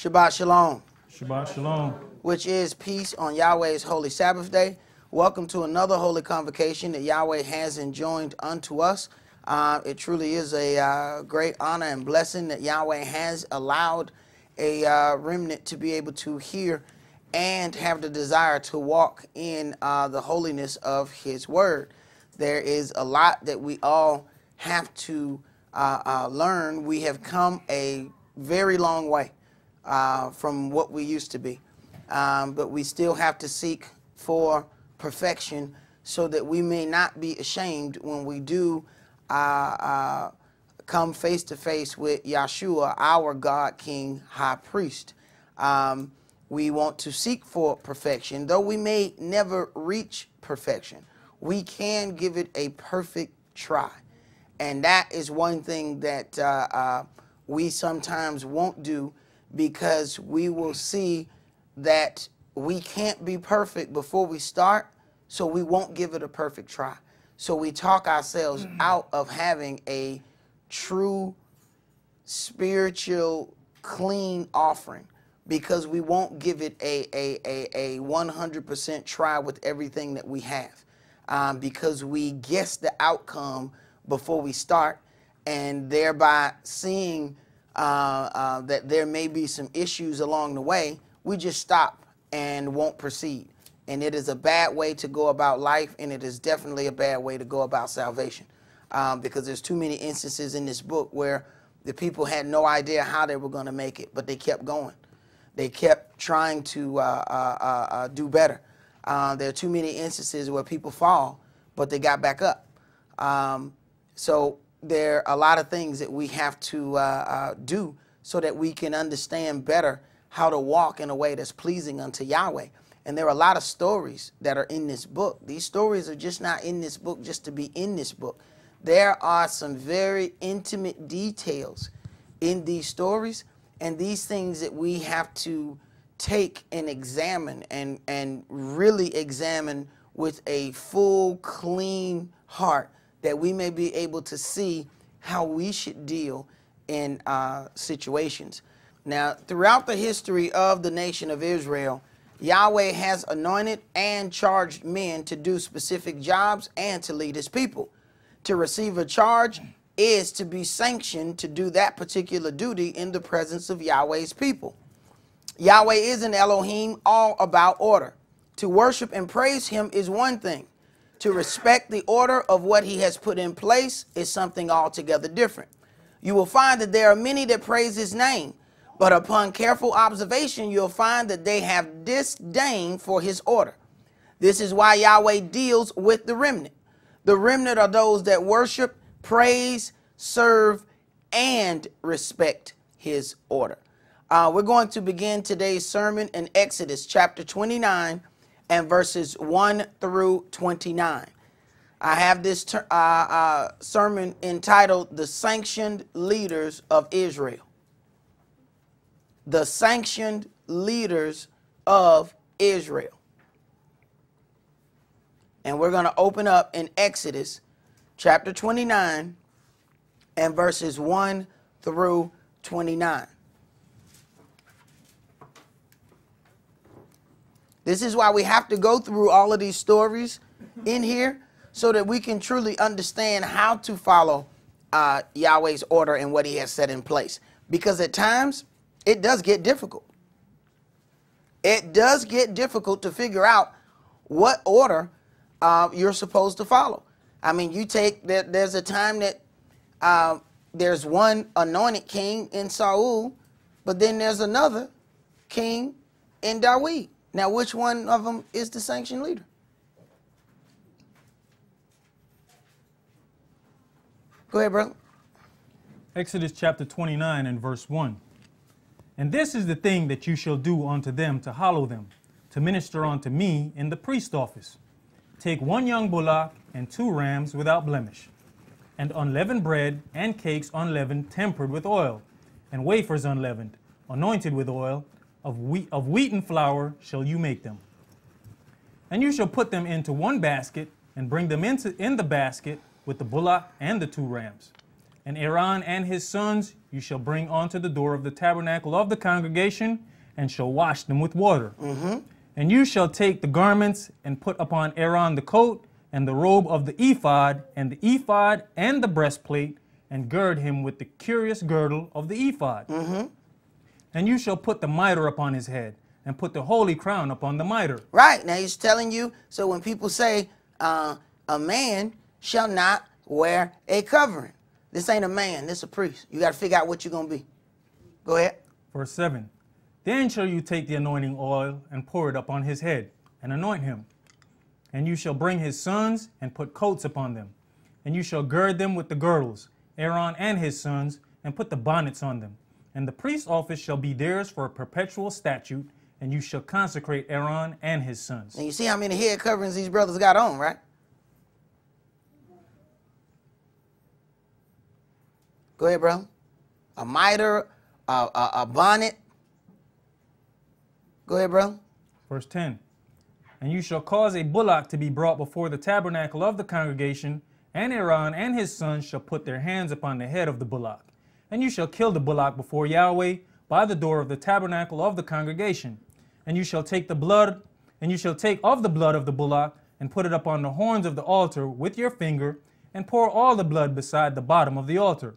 Shabbat Shalom. Shabbat Shalom. Which is peace on Yahweh's holy Sabbath day. Welcome to another holy convocation that Yahweh has enjoined unto us. It truly is a great honor and blessing that Yahweh has allowed a remnant to be able to hear and have the desire to walk in the holiness of His Word. There is a lot that we all have to learn. We have come a very long way from what we used to be, but we still have to seek for perfection so that we may not be ashamed when we do come face to face with Yahshua, our God, King, High Priest. We want to seek for perfection, though we may never reach perfection. We can give it a perfect try, and that is one thing that we sometimes won't do, because we will see that we can't be perfect before we start, so we won't give it a perfect try. So we talk ourselves out of having a true spiritual clean offering, because we won't give it a 100% try with everything that we have, because we guess the outcome before we start, and thereby seeing that there may be some issues along the way, we just stop and won't proceed. And it is a bad way to go about life, and it is definitely a bad way to go about salvation, because there's too many instances in this book where the people had no idea how they were going to make it, but they kept going. They kept trying to do better. There are too many instances where people fall, but they got back up. So there are a lot of things that we have to do so that we can understand better how to walk in a way that's pleasing unto Yahweh. And there are a lot of stories that are in this book. These stories are just not in this book just to be in this book. There are some very intimate details in these stories, and these things that we have to take and examine and really examine with a full, clean heart, that we may be able to see how we should deal in situations. Now, throughout the history of the nation of Israel, Yahweh has anointed and charged men to do specific jobs and to lead His people. To receive a charge is to be sanctioned to do that particular duty in the presence of Yahweh's people. Yahweh is an Elohim, all about order. To worship and praise Him is one thing. To respect the order of what He has put in place is something altogether different. You will find that there are many that praise His name, but upon careful observation, you'll find that they have disdain for His order. This is why Yahweh deals with the remnant. The remnant are those that worship, praise, serve, and respect His order. We're going to begin today's sermon in Exodus chapter 29 and verses 1 through 29. I have this sermon entitled, "The Sanctioned Leaders of Israel." The sanctioned leaders of Israel. And we're going to open up in Exodus chapter 29 and verses 1 through 29. This is why we have to go through all of these stories in here, so that we can truly understand how to follow Yahweh's order and what He has set in place. Because at times, it does get difficult. It does get difficult to figure out what order you're supposed to follow. I mean, you take, there's a time that there's one anointed king in Saul, but then there's another king in Dawid. Now, which one of them is the sanctioned leader? Go ahead, brother. Exodus chapter 29 and verse 1. "And this is the thing that you shall do unto them to hallow them, to minister unto me in the priest office. Take 1 young bullock and 2 rams without blemish, and unleavened bread and cakes unleavened, tempered with oil, and wafers unleavened, anointed with oil, of wheaten flour shall you make them. And you shall put them into 1 basket, and bring them in the basket with the bullock and the 2 rams. And Aaron and his sons you shall bring unto the door of the tabernacle of the congregation, and shall wash them with water. And you shall take the garments and put upon Aaron the coat and the robe of the ephod and the breastplate, and gird him with the curious girdle of the ephod. And you shall put the mitre upon his head, and put the holy crown upon the mitre. Right. Now he's telling you, so when people say a man shall not wear a covering, this ain't a man, this a priest. You got to figure out what you're going to be. Go ahead. Verse 7. Then shall you take the anointing oil and pour it upon his head, and anoint him. And you shall bring his sons and put coats upon them. And you shall gird them with the girdles, Aaron and his sons, and put the bonnets on them. And the priest's office shall be theirs for a perpetual statute, and you shall consecrate Aaron and his sons. And you see how many head coverings these brothers got on, right? Go ahead, bro. A mitre, a bonnet. Go ahead, bro. Verse 10. And you shall cause a bullock to be brought before the tabernacle of the congregation, and Aaron and his sons shall put their hands upon the head of the bullock. And you shall kill the bullock before Yahweh by the door of the tabernacle of the congregation. And you shall take the blood, and you shall take of the blood of the bullock, and put it upon the horns of the altar with your finger, and pour all the blood beside the bottom of the altar.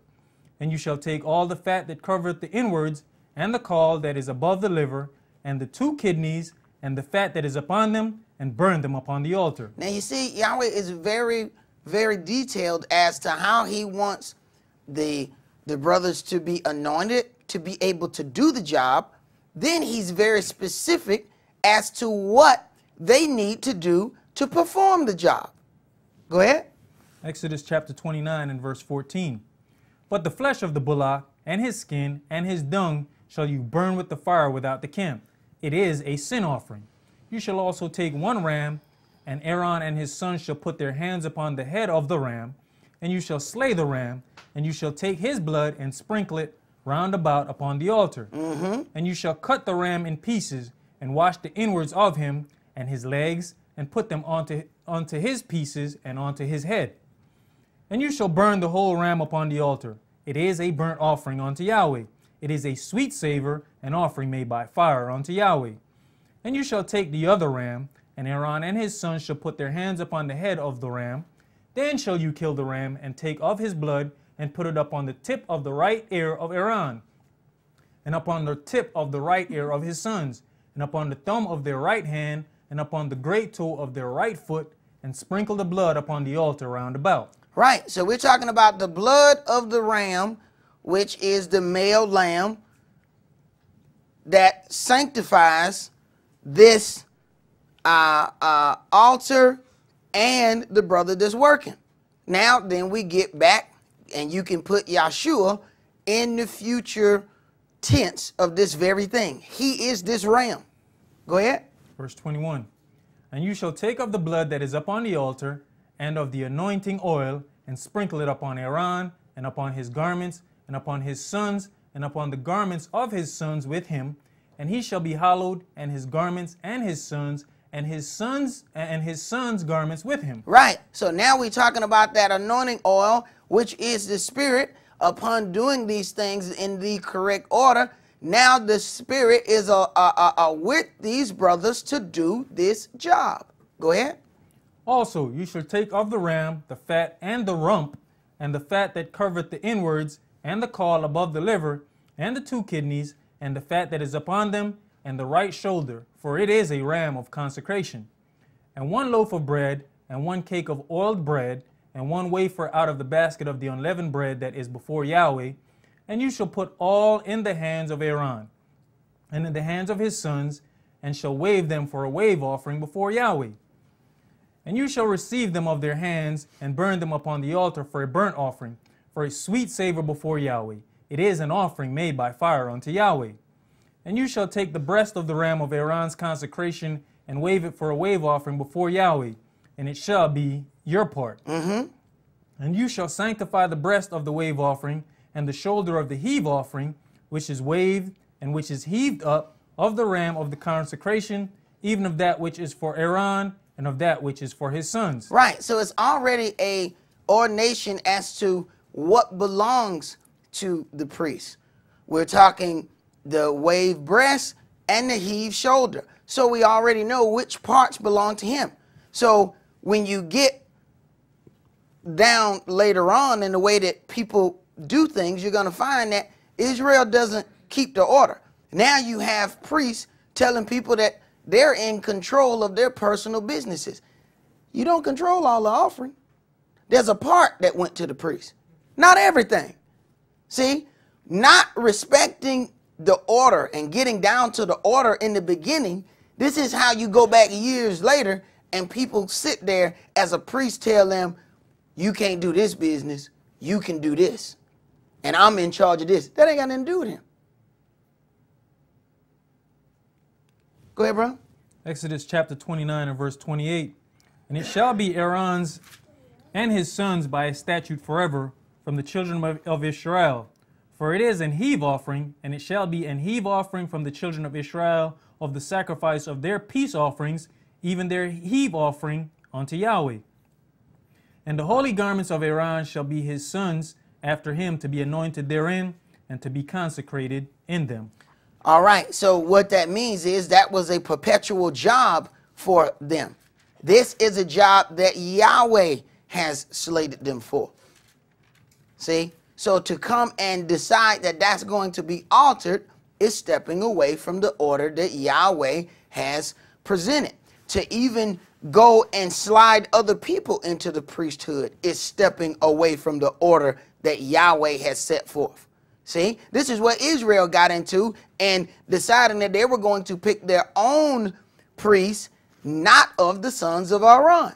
And you shall take all the fat that covereth the inwards, and the caul that is above the liver, and the 2 kidneys, and the fat that is upon them, and burn them upon the altar. Now you see, Yahweh is very, very detailed as to how he wants the brothers to be anointed, to be able to do the job. Then he's very specific as to what they need to do to perform the job. Go ahead. Exodus chapter 29 and verse 14. But the flesh of the bullock, and his skin, and his dung, shall you burn with the fire without the camp. It is a sin offering. You shall also take 1 ram, and Aaron and his sons shall put their hands upon the head of the ram, and you shall slay the ram, and you shall take his blood and sprinkle it round about upon the altar. And you shall cut the ram in pieces, and wash the inwards of him and his legs, and put them onto his pieces and onto his head. And you shall burn the whole ram upon the altar. It is a burnt offering unto Yahweh. It is a sweet savor, an offering made by fire unto Yahweh. And you shall take the other ram, and Aaron and his sons shall put their hands upon the head of the ram. Then shall you kill the ram, and take of his blood, and put it upon the tip of the right ear of Aaron, and upon the tip of the right ear of his sons, and upon the thumb of their right hand, and upon the great toe of their right foot, and sprinkle the blood upon the altar round about. Right. So we're talking about the blood of the ram, which is the male lamb that sanctifies this altar and the brother that's working. Now, then we get back, and you can put Yahshua in the future tense of this very thing. He is this ram. Go ahead. Verse 21. And you shall take of the blood that is upon the altar, and of the anointing oil, and sprinkle it upon Aaron, and upon his garments, and upon his sons, and upon the garments of his sons with him, and he shall be hallowed, and his garments, and his sons' garments with him. Right. So now we're talking about that anointing oil, which is the Spirit. Upon doing these things in the correct order, now the Spirit is with these brothers to do this job. Go ahead. Also, you shall take of the ram the fat and the rump, and the fat that covereth the inwards, and the caul above the liver, and the 2 kidneys, and the fat that is upon them, and the right shoulder, for it is a ram of consecration. And 1 loaf of bread, and 1 cake of oiled bread, and 1 wafer out of the basket of the unleavened bread that is before Yahweh. And you shall put all in the hands of Aaron, and in the hands of his sons, and shall wave them for a wave offering before Yahweh. And you shall receive them of their hands, and burn them upon the altar for a burnt offering, for a sweet savor before Yahweh. It is an offering made by fire unto Yahweh. And you shall take the breast of the ram of Aaron's consecration, and wave it for a wave offering before Yahweh, and it shall be your part. And you shall sanctify the breast of the wave offering, and the shoulder of the heave offering, which is waved, and which is heaved up, of the ram of the consecration, even of that which is for Aaron, and of that which is for his sons. Right. So it's already a ordination as to what belongs to the priest. We're talking the wave breast and the heave shoulder. So we already know which parts belong to him. So when you get down later on in the way that people do things, you're going to find that Israel doesn't keep the order. Now you have priests telling people that they're in control of their personal businesses. You don't control all the offering. There's a part that went to the priest, not everything. See, not respecting the order and getting down to the order in the beginning, this is how you go back years later and people sit there as a priest tell them, you can't do this business, you can do this. And I'm in charge of this. That ain't got nothing to do with him. Go ahead, bro. Exodus chapter 29 and verse 28. And it shall be Aaron's and his sons by a statute forever from the children of Israel. For it is an heave offering, and it shall be an heave offering from the children of Israel of the sacrifice of their peace offerings, even their heave offering unto Yahweh. And the holy garments of Aaron shall be his sons after him to be anointed therein and to be consecrated in them. All right, so what that means is that was a perpetual job for them. This is a job that Yahweh has slated them for. See? So to come and decide that that's going to be altered is stepping away from the order that Yahweh has presented. To even go and slide other people into the priesthood is stepping away from the order that Yahweh has set forth. See, this is what Israel got into and deciding that they were going to pick their own priests, not of the sons of Aaron.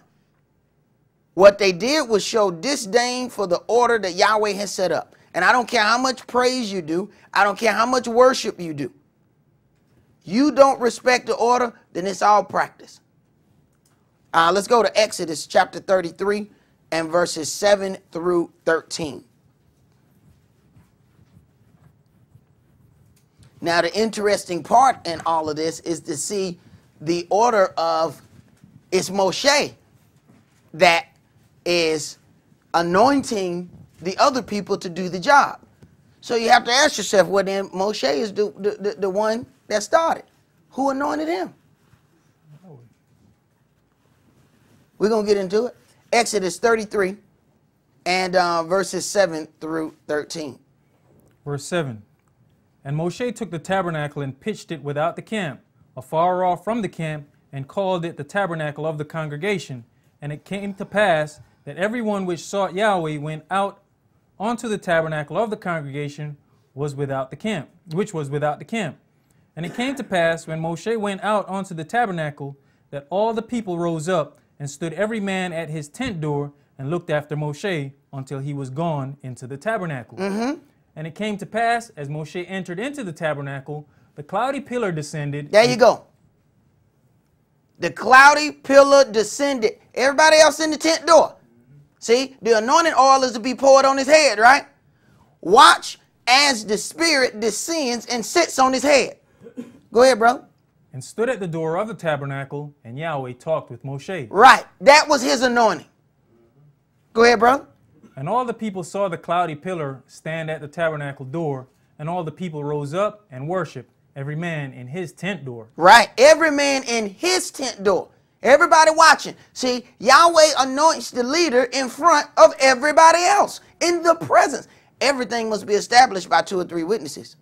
What they did was show disdain for the order that Yahweh has set up. And I don't care how much praise you do. I don't care how much worship you do. You don't respect the order, then it's all practice. Let's go to Exodus chapter 33 and verses 7 through 13. Now, the interesting part in all of this is to see the order of it's Moshe that is anointing the other people to do the job. So you have to ask yourself, well, then Moshe is the one that started. Who anointed him? We're going to get into it. Exodus 33 and verses 7 through 13. Verse 7. And Moshe took the tabernacle and pitched it without the camp, afar off from the camp, and called it the tabernacle of the congregation. And it came to pass that everyone which sought Yahweh went out onto the tabernacle of the congregation which was without the camp. And it came to pass when Moshe went out onto the tabernacle that all the people rose up and stood every man at his tent door and looked after Moshe until he was gone into the tabernacle. And it came to pass, as Moshe entered into the tabernacle, the cloudy pillar descended. There you go. The cloudy pillar descended. Everybody else in the tent door. See, the anointing oil is to be poured on his head, right? Watch as the Spirit descends and sits on his head. Go ahead, bro. And stood at the door of the tabernacle, and Yahweh talked with Moshe. Right. That was his anointing. Go ahead, bro. And all the people saw the cloudy pillar stand at the tabernacle door, and all the people rose up and worshiped, every man in his tent door. Right. Every man in his tent door. Everybody watching. See, Yahweh anoints the leader in front of everybody else in the presence. Everything must be established by 2 or 3 witnesses.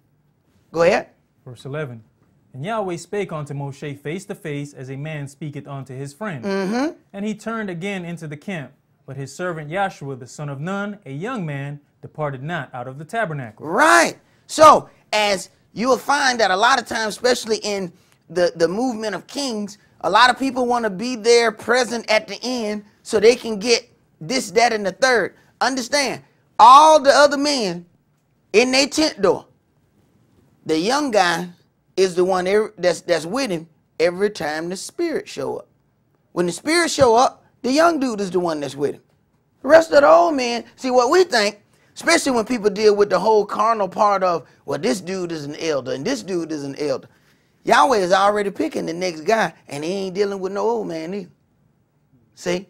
Go ahead. Verse 11. And Yahweh spake unto Moshe face to face as a man speaketh unto his friend. And he turned again into the camp. But his servant Joshua, the son of Nun, a young man, departed not out of the tabernacle. Right. So, as you will find that a lot of times, especially in the movement of kings, a lot of people want to be there present at the end so they can get this, that, and the third. Understand, all the other men in their tent door, the young guy is the one that's with him every time the Spirit show up. When the Spirit show up, the young dude is the one that's with him. The rest of the old men, see what we think, especially when people deal with the whole carnal part of, well, this dude is an elder and this dude is an elder. Yahweh is already picking the next guy, and he ain't dealing with no old man either. See?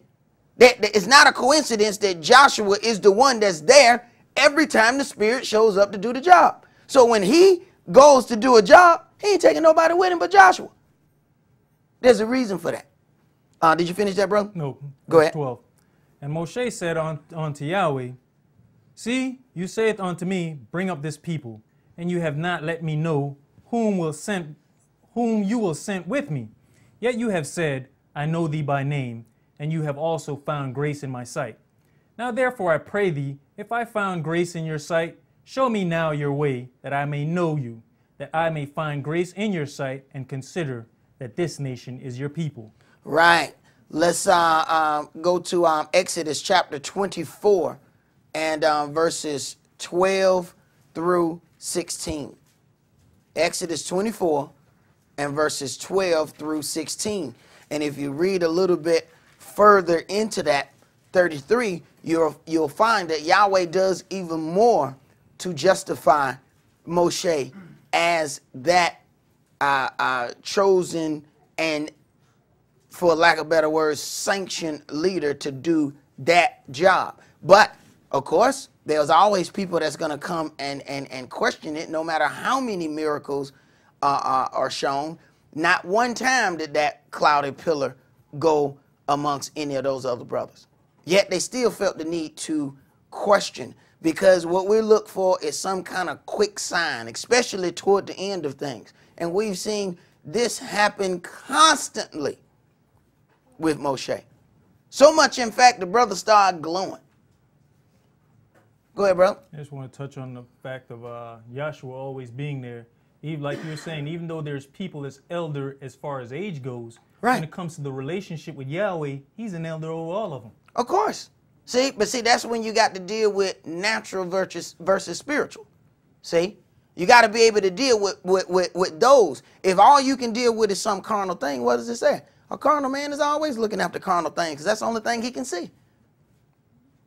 It's not a coincidence that Joshua is the one that's there every time the Spirit shows up to do the job. So when he goes to do a job, he ain't taking nobody with him but Joshua. There's a reason for that. Did you finish that, brother? No. Go ahead. 12. And Moshe said unto Yahweh, see, you saith unto me, bring up this people, and you have not let me know whom you will send with me. Yet you have said, I know thee by name, and you have also found grace in my sight. Now therefore I pray thee, if I found grace in your sight, show me now your way, that I may know you, that I may find grace in your sight, and consider that this nation is your people. Right. Let's go to Exodus chapter 24 and verses 12 through 16. Exodus 24 and verses 12 through 16. And if you read a little bit further into that 33, you'll find that Yahweh does even more to justify Moshe as that chosen and, for lack of better words, sanctioned leader to do that job. But of course, there's always people that's going to come and question it, no matter how many miracles are shown. Not one time did that clouded pillar go amongst any of those other brothers. Yet they still felt the need to question, because what we look for is some kind of quick sign, especially toward the end of things. And we've seen this happen constantly with Moshe. So much, in fact, the brother started glowing. Go ahead, bro. I just want to touch on the fact of Yahshua always being there. Even like you were saying, even though there's people that's elder as far as age goes, right, when it comes to the relationship with Yahweh, he's an elder over all of them. Of course. See, that's when you got to deal with natural versus spiritual. See, you got to be able to deal with those. If all you can deal with is some carnal thing, what does it say? A carnal man is always looking after carnal things, because that's the only thing he can see.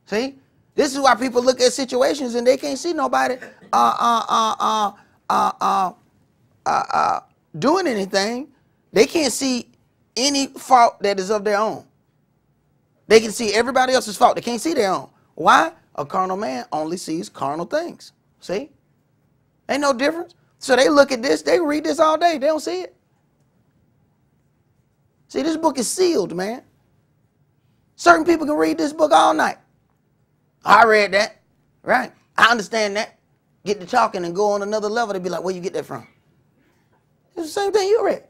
See, this is why people look at situations and they can't see nobody doing anything. They can't see any fault that is of their own. They can see everybody else's fault. They can't see their own. Why? A carnal man only sees carnal things. See? Ain't no difference. So they look at this, they read this all day. They don't see it. See, this book is sealed, man. Certain people can read this book all night. I read that. Right. I understand that. Get to talking and go on another level. They be like, where you get that from? It's the same thing you read.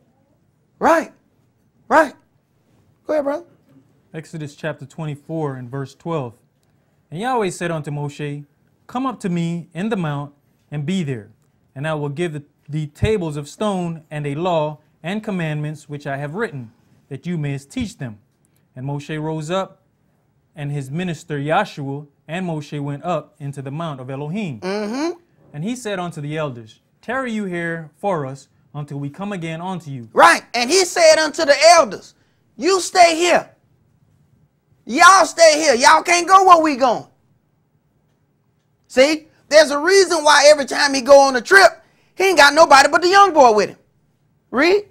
Right. Right. Go ahead, brother. Exodus chapter 24 and verse 12. And Yahweh said unto Moshe, come up to me in the mount and be there, and I will give the tables of stone and a law and commandments which I have written, that you mayest teach them. And Moshe rose up, and his minister Yahshua and Moshe went up into the mount of Elohim. And he said unto the elders, tarry you here for us until we come again unto you. Right. And he said unto the elders, you stay here. Y'all stay here. Y'all can't go where we going. See, there's a reason why every time he go on a trip, he ain't got nobody but the young boy with him. Read.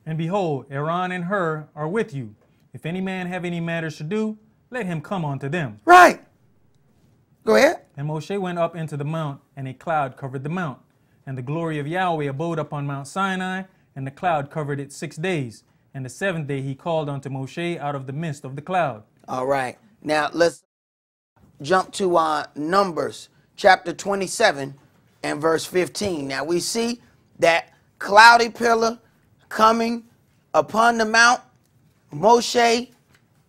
And behold, Aaron and Hur are with you. If any man have any matters to do, let him come unto them. Right. Go ahead. And Moshe went up into the mount, and a cloud covered the mount. And the glory of Yahweh abode upon Mount Sinai, and the cloud covered it 6 days. And the 7th day he called unto Moshe out of the midst of the cloud. All right. Now let's jump to Numbers chapter 27 and verse 15. Now we see that cloudy pillar coming upon the mount. Moshe,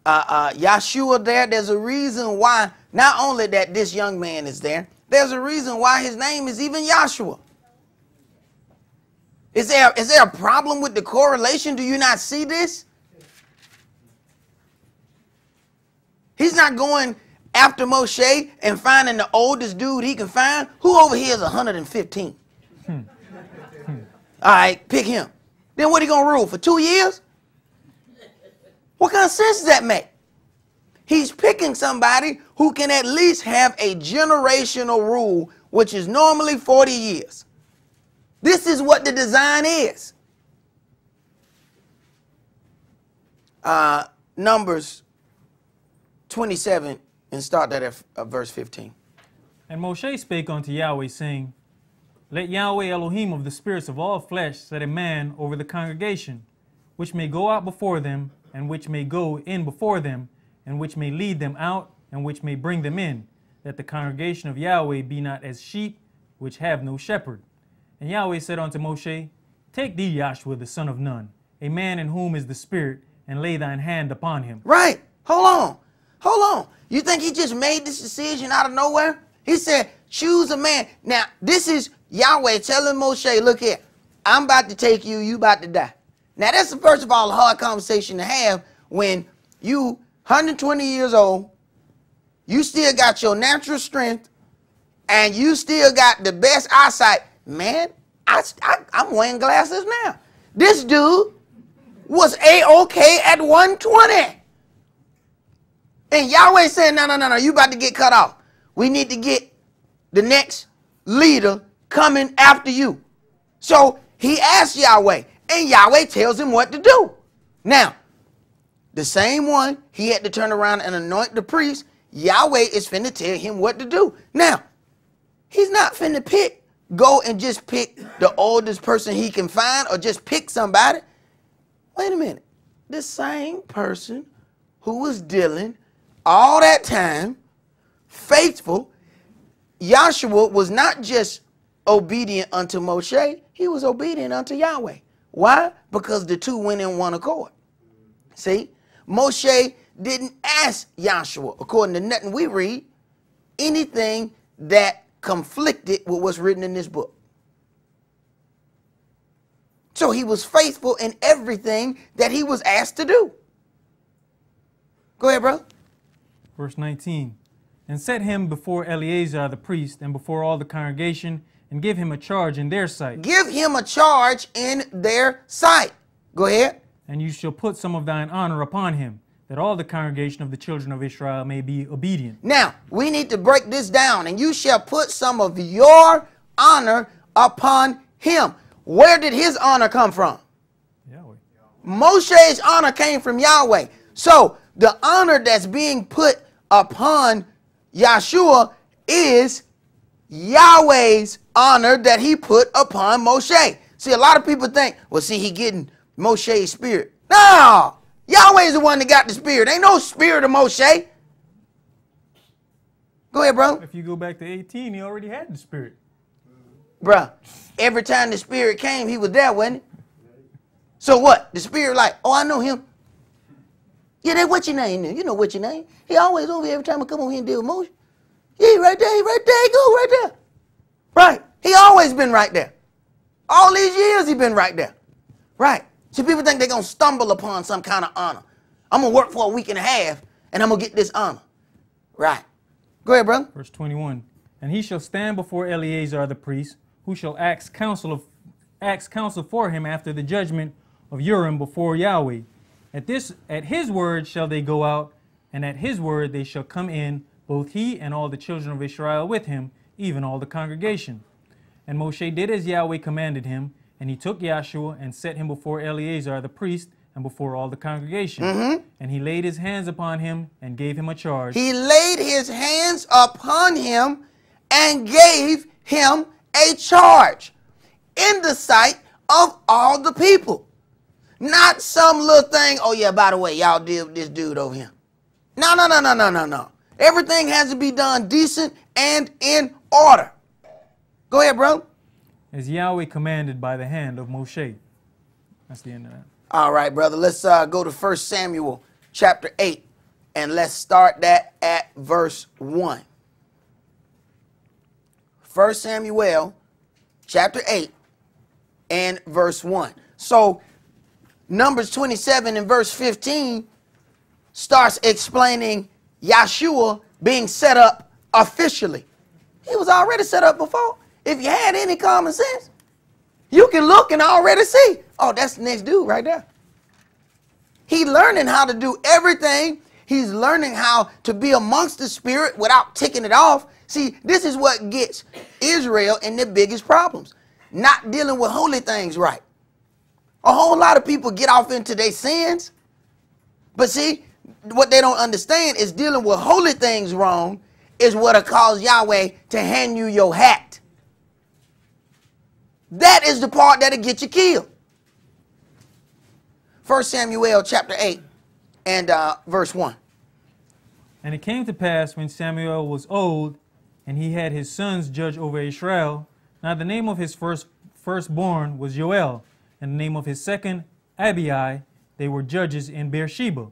Yahshua there. There's a reason why, not only that this young man is there, there's a reason why his name is even Yahshua. Is there a problem with the correlation? Do you not see this? He's not going after Moshe and finding the oldest dude he can find. Who over here is 115? All right, pick him. Then what he gonna rule for 2 years? What kind of sense does that make? He's picking somebody who can at least have a generational rule, which is normally 40 years. This is what the design is. Numbers 27 and start that at verse 15. And Moshe spake unto Yahweh, saying, Let Yahweh Elohim of the spirits of all flesh set a man over the congregation, which may go out before them, and which may go in before them, and which may lead them out, and which may bring them in, that the congregation of Yahweh be not as sheep which have no shepherd. And Yahweh said unto Moshe, Take thee Joshua the son of Nun, a man in whom is the Spirit, and lay thine hand upon him. Right. Hold on. Hold on. You think he just made this decision out of nowhere? He said, choose a man. Now, this is Yahweh telling Moshe, look here, I'm about to take you, you about to die. Now, that's, first of all, a hard conversation to have when you 120 years old, you still got your natural strength, and you still got the best eyesight. Man, I'm wearing glasses now. This dude was A-OK at 120. And Yahweh said, no, you about to get cut off. We need to get the next leader coming after you. So he asked Yahweh, and Yahweh tells him what to do. Now, the same one he had to turn around and anoint the priest, Yahweh is finna tell him what to do. Now, he's not finna go and just pick the oldest person he can find or just pick somebody. Wait a minute. The same person who was dealing all that time, faithful, Joshua was not just obedient unto Moshe, he was obedient unto Yahweh. Why? Because the two went in one accord. See, Moshe didn't ask Joshua, according to nothing we read, anything that conflicted with what's written in this book. So he was faithful in everything that he was asked to do. Go ahead, bro. Verse 19. And set him before Eleazar the priest and before all the congregation, and give him a charge in their sight. Give him a charge in their sight. Go ahead. And you shall put some of thine honor upon him, that all the congregation of the children of Israel may be obedient. Now, we need to break this down. And you shall put some of your honor upon him. Where did his honor come from? Yahweh. Moshe's honor came from Yahweh. So the honor that's being put upon Yahshua is Yahweh's honor that he put upon Moshe. See, a lot of people think, well, see, he getting Moshe's spirit. No, Yahweh's the one that got the spirit. Ain't no spirit of Moshe. Go ahead, bro. If you go back to 18, he already had the spirit. Bruh, every time the spirit came, he was there, wasn't he? So what? The spirit like, oh, I know him. Yeah, that what's your name? You know what's your name. He always over here every time I come over here and deal with Moshe. Yeah, he right there, he right there, he go right there. Right. He always been right there. All these years he been right there. Right. So people think they're going to stumble upon some kind of honor. I'm going to work for a week and a half and I'm going to get this honor. Right. Go ahead, brother. Verse 21. And he shall stand before Eleazar the priest, who shall ask counsel for him after the judgment of Urim before Yahweh. At his word shall they go out, and at his word they shall come in, both he and all the children of Israel with him, even all the congregation. And Moshe did as Yahweh commanded him, and he took Joshua and set him before Eleazar the priest and before all the congregation. And he laid his hands upon him and gave him a charge. He laid his hands upon him and gave him a charge in the sight of all the people. Not some little thing, oh yeah, by the way, y'all deal with this dude over here. No. Everything has to be done decent and in order. Go ahead, bro. As Yahweh commanded by the hand of Moshe. That's the end of that. All right, brother. Let's go to 1 Samuel chapter 8, and let's start that at verse 1. 1 Samuel chapter 8 and verse 1. So Numbers 27 and verse 15 starts explaining Yahshua being set up officially. He was already set up before. If you had any common sense, you can look and already see, oh, that's the next dude right there. He's learning how to do everything. He's learning how to be amongst the spirit without ticking it off. See, this is what gets Israel in their biggest problems. Not dealing with holy things right. A whole lot of people get off into their sins. But see, what they don't understand is dealing with holy things wrong is what'll cause Yahweh to hand you your hat. That is the part that'll get you killed. 1 Samuel chapter 8 and verse 1. And it came to pass when Samuel was old, and he had his sons judge over Israel. Now the name of his firstborn was Joel, and the name of his second Abiai. They were judges in Beersheba.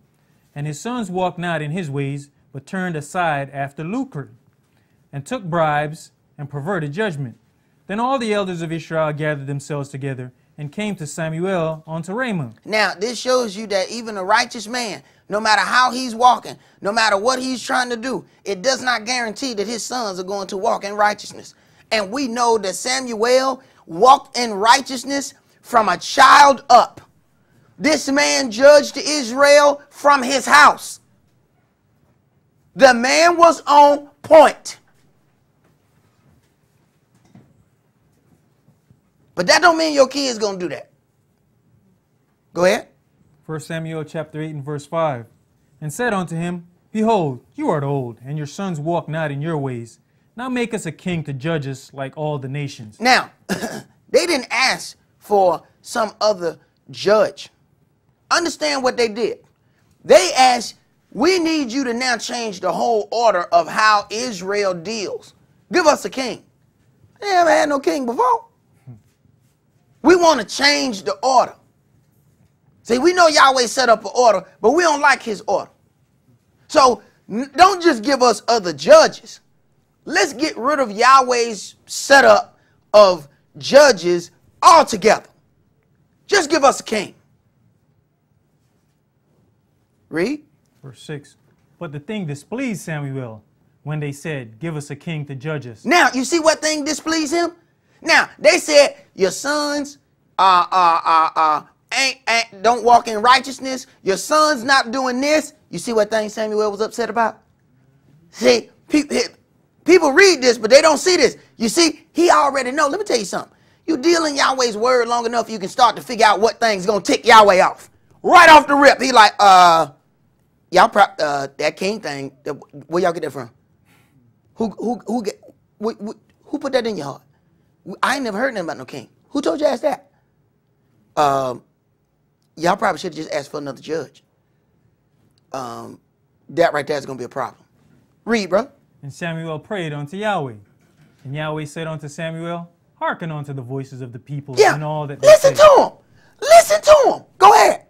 And his sons walked not in his ways, but turned aside after lucre, and took bribes, and perverted judgment. Then all the elders of Israel gathered themselves together, and came to Samuel unto Ramah. Now, this shows you that even a righteous man, no matter how he's walking, no matter what he's trying to do, it does not guarantee that his sons are going to walk in righteousness. And we know that Samuel walked in righteousness from a child up. This man judged Israel from his house. The man was on point. But that don't mean your kid's going to do that. Go ahead. 1 Samuel chapter 8 and verse 5. And said unto him, Behold, you art old, and your sons walk not in your ways. Now make us a king to judge us like all the nations. Now, they didn't ask for some other judge. Understand what they did. They asked, we need you to now change the whole order of how Israel deals. Give us a king. They never had no king before. We want to change the order. See, we know Yahweh set up an order, but we don't like his order. So don't just give us other judges. Let's get rid of Yahweh's setup of judges altogether. Just give us a king. Read. Verse 6. But the thing displeased Samuel when they said, Give us a king to judge us. Now, you see what thing displeased him? Now, they said, your sons don't walk in righteousness. Your son's not doing this. You see what thing Samuel was upset about? See, people read this, but they don't see this. You see, he already know. Let me tell you something. You deal in Yahweh's word long enough, you can start to figure out what thing's going to tick Yahweh off. Right off the rip. He like, y'all that king thing, where y'all get that from? Who put that in your heart? I ain't never heard nothing about no king. Who told you to ask that? Y'all probably should have just asked for another judge. That right there is going to be a problem. Read, bro. And Samuel prayed unto Yahweh. And Yahweh said unto Samuel, Hearken unto the voices of the people in all that they listen say. To him. Listen to him. Go ahead.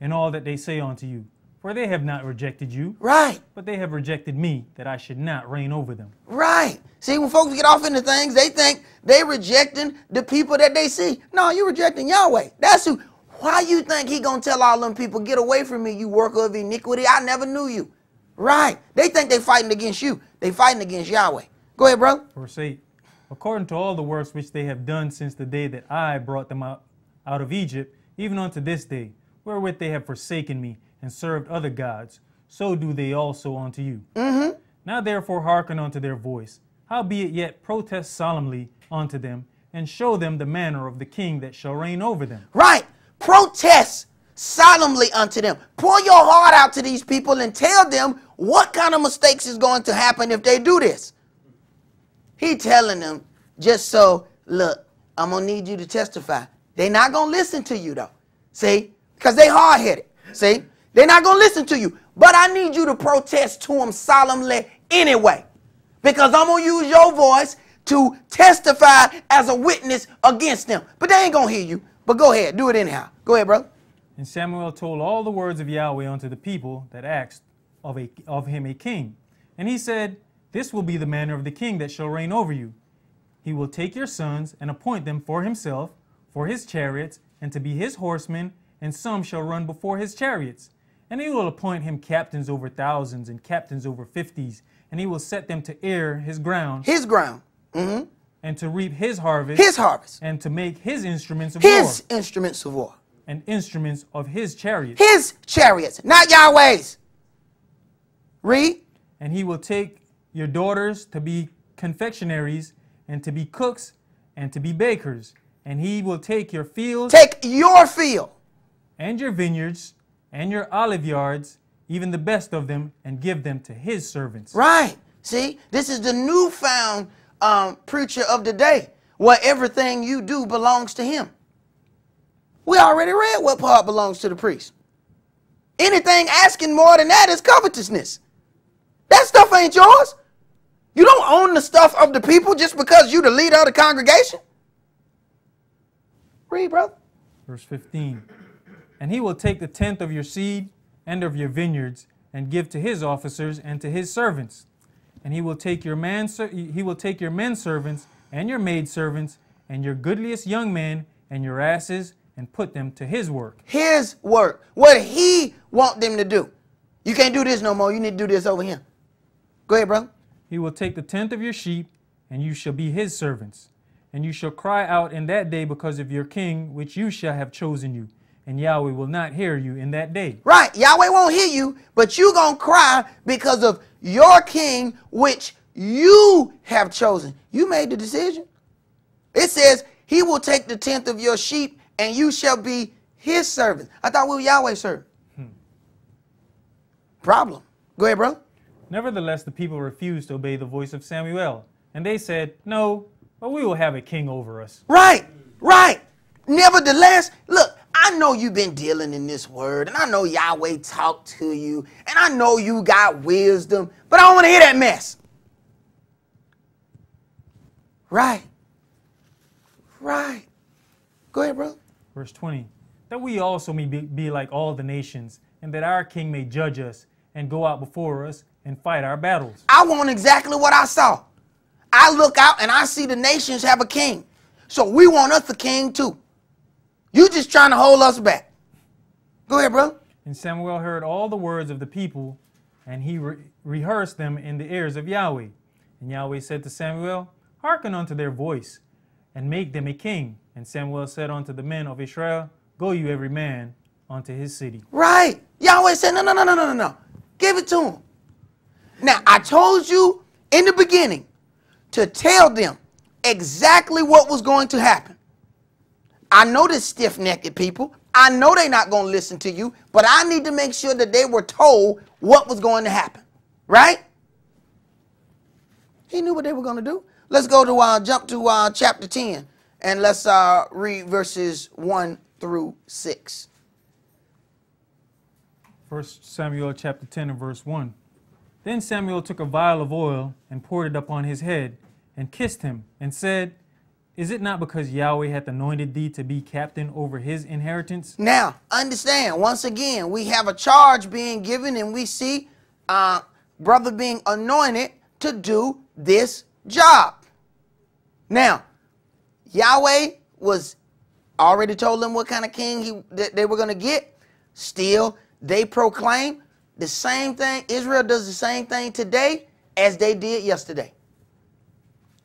In all that they say unto you. For they have not rejected you. Right. But they have rejected me, that I should not reign over them. Right. See, when folks get off into things, they think they rejecting the people that they see. No, you're rejecting Yahweh. That's who. Why you think he gonna tell all them people, get away from me, you worker of iniquity? I never knew you. Right. They think they fighting against you. They fighting against Yahweh. Go ahead, bro. Verse 8. According to all the works which they have done since the day that I brought them out of Egypt, even unto this day, wherewith they have forsaken me and served other gods, so do they also unto you. Now therefore hearken unto their voice, howbeit yet protest solemnly unto them, and show them the manner of the king that shall reign over them. Right. Protest solemnly unto them. Pour your heart out to these people and tell them what kind of mistakes is going to happen if they do this. He telling them, just so, look, I'm going to need you to testify. They're not going to listen to you, though. See? Because they hard-headed. See? They're not going to listen to you. But I need you to protest to them solemnly anyway. Because I'm going to use your voice to testify as a witness against them. But they ain't going to hear you. But go ahead. Do it anyhow. Go ahead, bro. And Samuel told all the words of Yahweh unto the people that asked of him a king. And he said, This will be the manner of the king that shall reign over you. He will take your sons and appoint them for himself, for his chariots, and to be his horsemen, and some shall run before his chariots. And he will appoint him captains over thousands and captains over 50s, and he will set them to air his ground. His ground. Mm-hmm. And to reap his harvest. His harvest. And to make his instruments of war. His instruments of war. And instruments of his chariots. His chariots, not Yahweh's. Read. And he will take your daughters to be confectionaries, and to be cooks, and to be bakers. And he will take your fields. Take your field. And your vineyards, and your olive yards, even the best of them, and give them to his servants. Right. See, this is the newfound preacher of the day, where everything you do belongs to him. We already read what part belongs to the priest. Anything asking more than that is covetousness. That stuff ain't yours. You don't own the stuff of the people just because you the leader of the congregation. Read, brother. Verse 15. And he will take the tenth of your seed and of your vineyards and give to his officers and to his servants. And he will take your men servants and your maid servants and your goodliest young men and your asses and put them to his work. His work. What he want them to do. You can't do this no more. You need to do this over here. Go ahead, brother. He will take the tenth of your sheep, and you shall be his servants. And you shall cry out in that day because of your king, which you shall have chosen you. And Yahweh will not hear you in that day. Right. Yahweh won't hear you, but you going to cry because of your king, which you have chosen. You made the decision. It says he will take the tenth of your sheep, and you shall be his servant. I thought we were Yahweh's servant. Problem. Go ahead, bro. Nevertheless, the people refused to obey the voice of Samuel. And they said, no, but we will have a king over us. Right, right. Nevertheless, look, I know you've been dealing in this word, and I know Yahweh talked to you, and I know you got wisdom, but I don't want to hear that mess. Right. Right. Go ahead, bro. Verse 20. That we also may be like all the nations, and that our king may judge us and go out before us and fight our battles. I want exactly what I saw. I look out and I see the nations have a king. So we want us a king too. You just trying to hold us back. Go ahead, bro. And Samuel heard all the words of the people, and he rehearsed them in the ears of Yahweh. And Yahweh said to Samuel, hearken unto their voice, and make them a king. And Samuel said unto the men of Israel, go you every man unto his city. Right. Yahweh said, no. Give it to him. Now, I told you in the beginning to tell them exactly what was going to happen. I know this stiff-necked people. I know they're not going to listen to you, but I need to make sure that they were told what was going to happen. Right? He knew what they were going to do. Let's go to jump to chapter 10, and let's read verses 1 through 6. 1 Samuel chapter 10 and verse 1. Then Samuel took a vial of oil and poured it upon his head and kissed him and said, is it not because Yahweh hath anointed thee to be captain over his inheritance? Now, understand, once again, we have a charge being given, and we see brother being anointed to do this job. Now, Yahweh was already told them what kind of king they were going to get. Still, they proclaim the same thing. Israel does the same thing today as they did yesterday.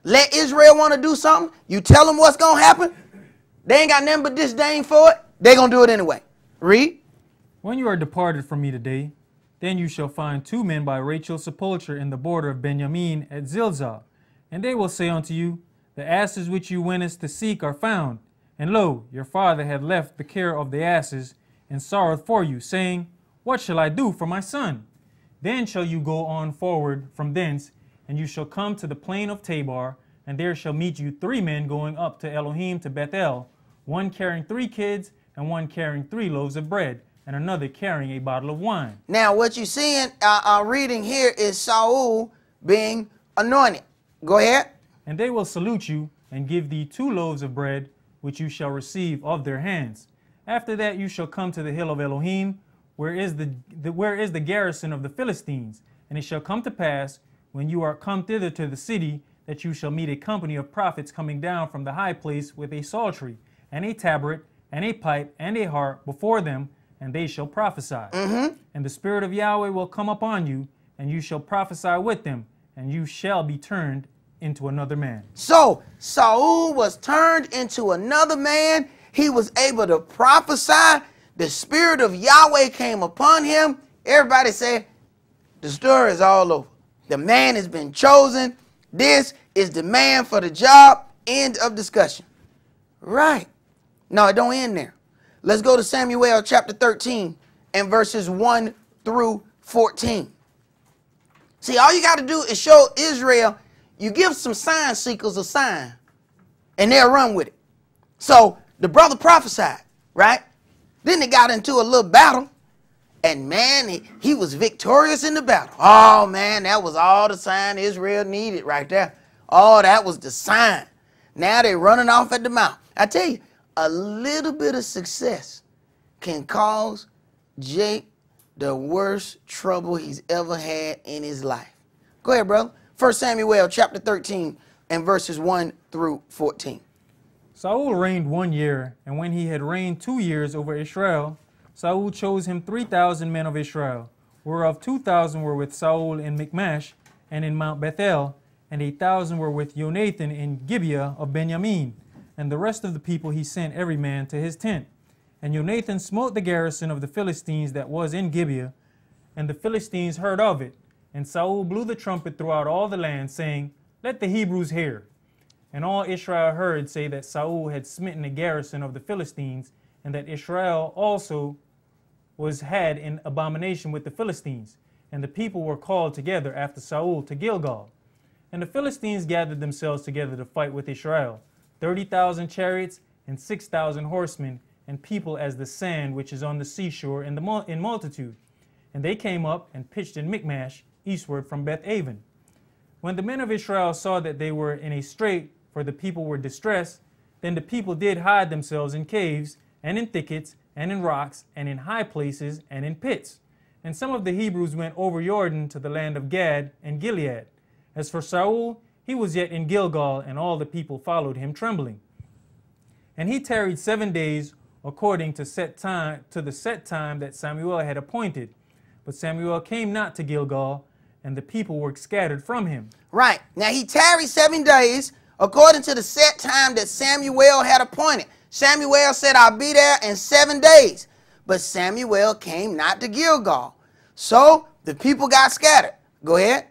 Let Israel want to do something. You tell them what's going to happen. They ain't got nothing but disdain for it. They're going to do it anyway. Read. When you are departed from me today, then you shall find 2 men by Rachel's sepulchre in the border of Benjamin at Zilzah. And they will say unto you, the asses which you wentest to seek are found. And lo, your father hath left the care of the asses, and sorrowed for you, saying, what shall I do for my son? Then shall you go on forward from thence, and you shall come to the plain of Tabor, and there shall meet you 3 men going up to Elohim to Bethel, one carrying 3 kids, and one carrying 3 loaves of bread, and another carrying a bottle of wine. Now, what you're seeing, reading here is Saul being anointed. Go ahead. And they will salute you, and give thee 2 loaves of bread, which you shall receive of their hands. After that you shall come to the hill of Elohim, where is the garrison of the Philistines. And it shall come to pass, when you are come thither to the city, that you shall meet a company of prophets coming down from the high place with a psaltery, and a tabret, and a pipe, and a harp before them, and they shall prophesy. And the Spirit of Yahweh will come upon you, and you shall prophesy with them, and you shall be turned into another man. So Saul was turned into another man. He was able to prophesy. The Spirit of Yahweh came upon him. Everybody said, the story is all over. The man has been chosen. This is the man for the job. End of discussion. Right. No, it don't end there. Let's go to Samuel chapter 13 and verses 1 through 14. See, all you got to do is show Israel, you give some sign seekers a sign, and they'll run with it. So the brother prophesied, right? Then they got into a little battle, and man, he was victorious in the battle. Oh man, that was all the sign Israel needed right there. Oh, that was the sign. Now they're running off at the mouth. I tell you, a little bit of success can cause Jake the worst trouble he's ever had in his life. Go ahead, brother. 1 Samuel chapter 13 and verses 1 through 14. Saul reigned 1 year, and when he had reigned 2 years over Israel, Saul chose him 3,000 men of Israel, whereof 2,000 were with Saul in Michmash and in Mount Bethel, and 1,000 were with Jonathan in Gibeah of Benjamin. And the rest of the people he sent every man to his tent. And Jonathan smote the garrison of the Philistines that was in Gibeah, and the Philistines heard of it. And Saul blew the trumpet throughout all the land, saying, Let the Hebrews hear. And all Israel heard say that Saul had smitten the garrison of the Philistines, and that Israel also had in abomination with the Philistines. And the people were called together after Saul to Gilgal. And the Philistines gathered themselves together to fight with Israel, 30,000 chariots and 6,000 horsemen, and people as the sand which is on the seashore in multitude. And they came up and pitched in Michmash, eastward from Beth-aven. When the men of Israel saw that they were in a strait, for the people were distressed, then the people did hide themselves in caves, and in thickets, and in rocks, and in high places, and in pits. And some of the Hebrews went over Jordan to the land of Gad and Gilead. As for Saul, he was yet in Gilgal, and all the people followed him trembling. And he tarried 7 days, according to the set time that Samuel had appointed. But Samuel came not to Gilgal, and the people were scattered from him. Right. Now he tarried 7 days, according to the set time that Samuel had appointed. Samuel said, I'll be there in 7 days. But Samuel came not to Gilgal. So the people got scattered. Go ahead.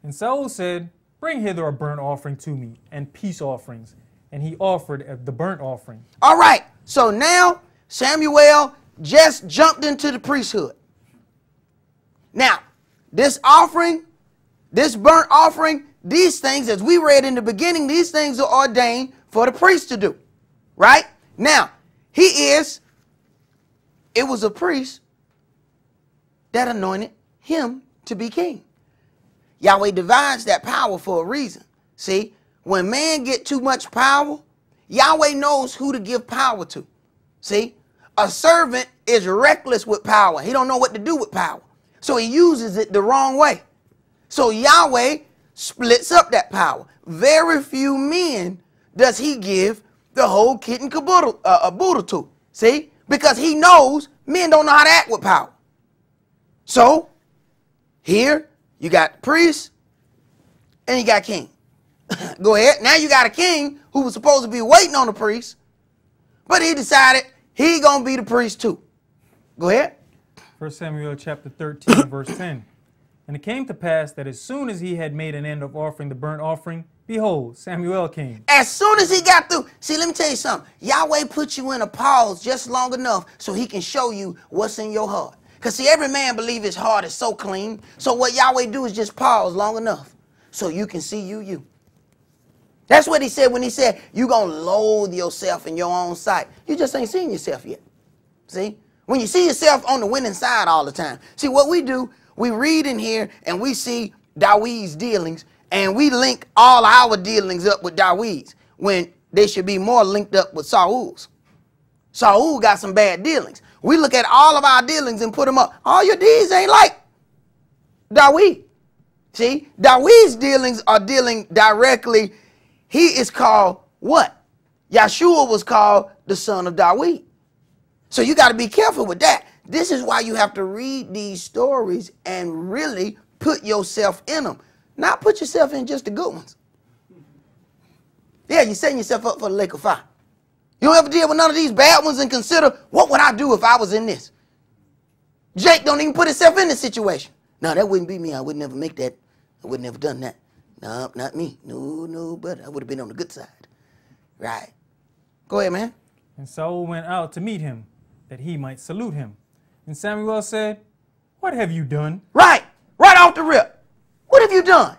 And Saul said, Bring hither a burnt offering to me, and peace offerings. And he offered the burnt offering. All right. So now Samuel just jumped into the priesthood. Now, this offering, this burnt offering, these things, as we read in the beginning, these things are ordained for the priest to do. Right? Now, it was a priest that anointed him to be king. Yahweh divides that power for a reason. See, when man get too much power, Yahweh knows who to give power to. See, a servant is reckless with power. He don't know what to do with power. So he uses it the wrong way. So Yahweh splits up that power. Very few men does he give the whole kit and caboodle to. See, because he knows men don't know how to act with power. So here you got priest and you got king. Go ahead. Now you got a king who was supposed to be waiting on the priest, but he decided he gonna be the priest too. Go ahead. 1 Samuel chapter 13, verse 10. And it came to pass that as soon as he had made an end of offering the burnt offering, behold, Samuel came. As soon as he got through. See, let me tell you something. Yahweh put you in a pause just long enough so he can show you what's in your heart. Because see, every man believes his heart is so clean. So what Yahweh do is just pause long enough so you can see you. That's what he said when he said, you're going to loathe yourself in your own sight. You just ain't seen yourself yet. See? When you see yourself on the winning side all the time. See, what we do, we read in here and we see David's dealings and we link all our dealings up with David's when they should be more linked up with Saul's. Saul got some bad dealings. We look at all of our dealings and put them up. All your deeds ain't like David. See, David's dealings are dealing directly. He is called what? Yeshua was called the son of David. So you got to be careful with that. This is why you have to read these stories and really put yourself in them. Not put yourself in just the good ones. Yeah, you're setting yourself up for the lake of fire. You don't ever deal with none of these bad ones and consider, what would I do if I was in this? Jake don't even put himself in this situation. No, that wouldn't be me. I would never make that. I would never done that. No, not me. No, but I would have been on the good side. Right. Go ahead, man. And Saul went out to meet him, that he might salute him. And Samuel said, What have you done? Right off the rip. have you done?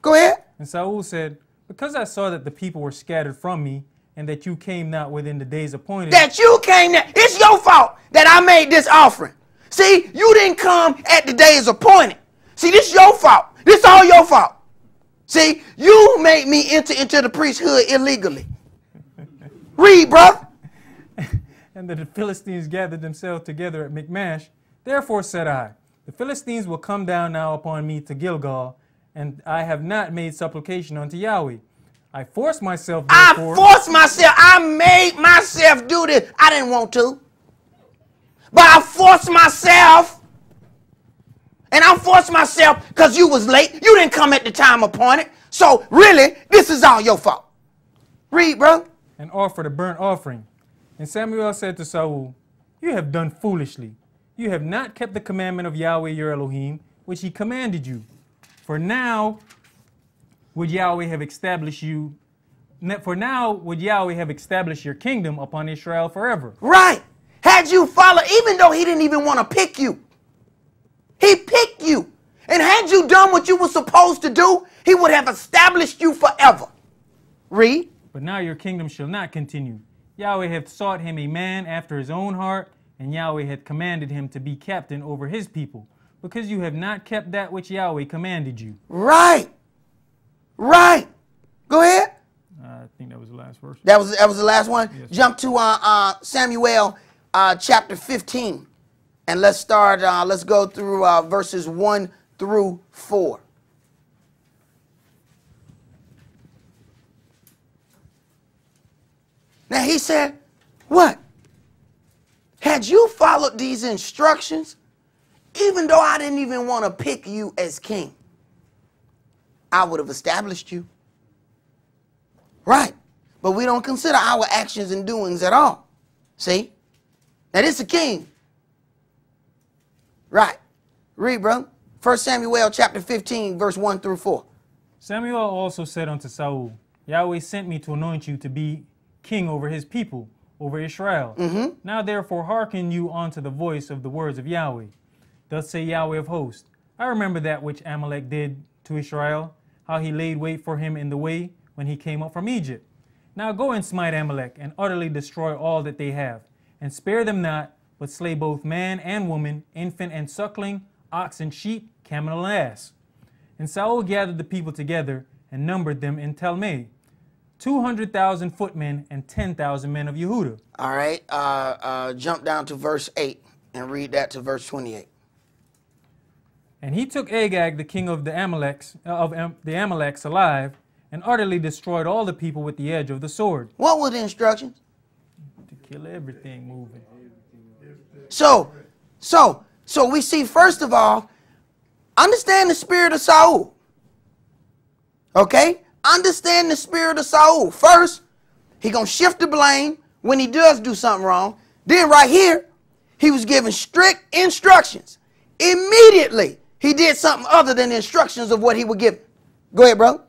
Go ahead. And Saul said, because I saw that the people were scattered from me, and that you came not within the days appointed. That you came there. It's your fault that I made this offering. See, you didn't come at the days appointed. See, this is your fault. This all your fault. See, you made me enter into the priesthood illegally. Read, brother. And the Philistines gathered themselves together at Michmash. Therefore said I, the Philistines will come down now upon me to Gilgal, and I have not made supplication unto Yahweh. I forced myself, therefore. I forced myself. I made myself do this. I didn't want to. But I forced myself. And I forced myself because you was late. You didn't come at the time appointed. So really, this is all your fault. Read, bro. And offered a burnt offering. And Samuel said to Saul, you have done foolishly. You have not kept the commandment of Yahweh your Elohim, which he commanded you. For now would Yahweh have established you. For now would Yahweh have established your kingdom upon Israel forever. Right. Had you followed, even though he didn't even want to pick you. He picked you. And had you done what you were supposed to do, he would have established you forever. Read. But now your kingdom shall not continue. Yahweh hath sought him a man after his own heart, and Yahweh hath commanded him to be captain over his people, because you have not kept that which Yahweh commanded you. Right. Right. Go ahead. I think that was the last verse. That was the last one. Yes. Jump to Samuel chapter 15. And let's start, let's go through verses 1 through 4. Now he said, what? Had you followed these instructions, even though I didn't even want to pick you as king, I would have established you. Right. But we don't consider our actions and doings at all. See? Now this is a king. Right. Read, bro. 1 Samuel chapter 15, verse 1 through 4. Samuel also said unto Saul, Yahweh sent me to anoint you to be king over his people, over Israel. Now therefore hearken you unto the voice of the words of Yahweh. Thus say Yahweh of hosts, I remember that which Amalek did to Israel, how he laid wait for him in the way when he came up from Egypt. Now go and smite Amalek, and utterly destroy all that they have, and spare them not, but slay both man and woman, infant and suckling, ox and sheep, camel and ass. And Saul gathered the people together, and numbered them in Talmai, 200,000 footmen and 10,000 men of Yehuda. All right. Jump down to verse 8 and read that to verse 28. And he took Agag, the king of the Amaleks alive, and utterly destroyed all the people with the edge of the sword. What were the instructions? To kill everything moving. So we see, first of all, understand the spirit of Saul. Okay? Understand the spirit of Saul. First, he going to shift the blame when he does do something wrong. Then right here, he was given strict instructions. Immediately, he did something other than the instructions of what he would give. Go ahead, bro.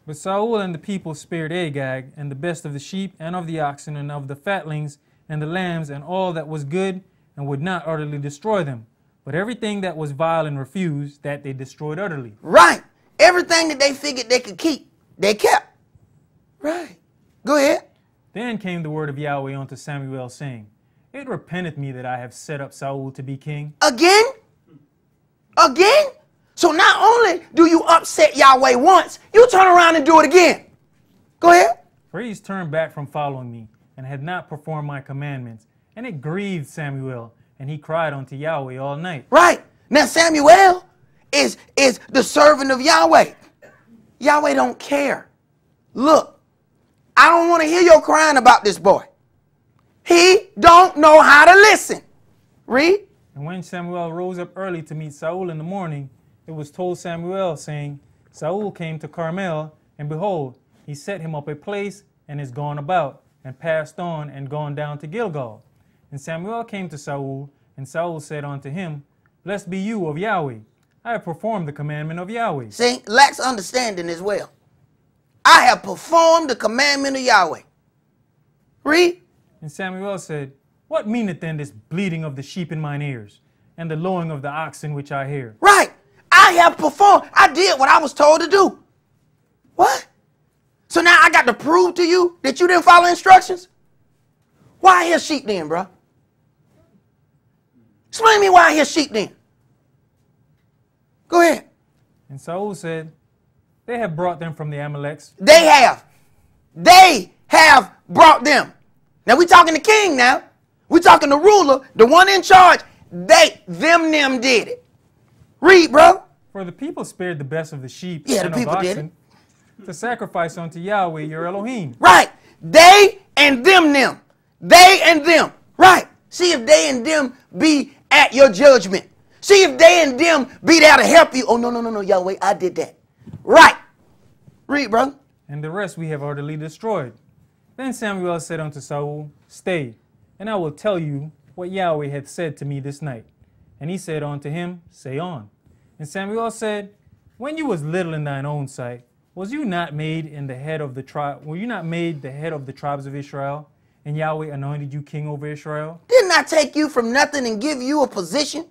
But Saul and the people spared Agag, and the best of the sheep, and of the oxen, and of the fatlings, and the lambs, and all that was good, and would not utterly destroy them. But everything that was vile and refused, that they destroyed utterly. Right. Everything that they figured they could keep, they kept. Right. Go ahead. Then came the word of Yahweh unto Samuel, saying, It repenteth me that I have set up Saul to be king. Again? Again? So not only do you upset Yahweh once, you turn around and do it again. Go ahead. For he's turned back from following me, and had not performed my commandments. And it grieved Samuel, and he cried unto Yahweh all night. Right. Now Samuel is the servant of Yahweh. Yahweh don't care. Look, I don't want to hear your crying about this boy. He don't know how to listen. Read. And when Samuel rose up early to meet Saul in the morning, it was told Samuel, saying, Saul came to Carmel, and behold, he set him up a place, and is gone about, and passed on, and gone down to Gilgal. And Samuel came to Saul, and Saul said unto him, Blessed be you of Yahweh. I have performed the commandment of Yahweh. See, lacks understanding as well. I have performed the commandment of Yahweh. Read. And Samuel said, What meaneth then this bleating of the sheep in mine ears, and the lowing of the oxen which I hear? Right. I I have performed. I did what I was told to do. What? So now I got to prove to you that you didn't follow instructions? Why I hear sheep then, bro? Explain to me why I hear sheep then. Go ahead. And Saul said, they have brought them from the Amaleks. They have. They have brought them. Now we talking the king now. We talking the ruler, the one in charge. Them did it. Read, bro. For the people spared the best of the sheep Yeah, and the of people did oxen to sacrifice unto Yahweh your Elohim. Right. They and them. They and them. Right. See if they and them be at your judgment. See if they and them be there to help you. Oh, no, Yahweh, I did that. Right. Read, brother. And the rest we have utterly destroyed. Then Samuel said unto Saul, stay, and I will tell you what Yahweh hath said to me this night. And he said unto him, say on. And Samuel said, when you was little in thine own sight, was you not made in the head of the tribe? Were you not made the head of the tribes of Israel? And Yahweh anointed you king over Israel? Didn't I take you from nothing and give you a position?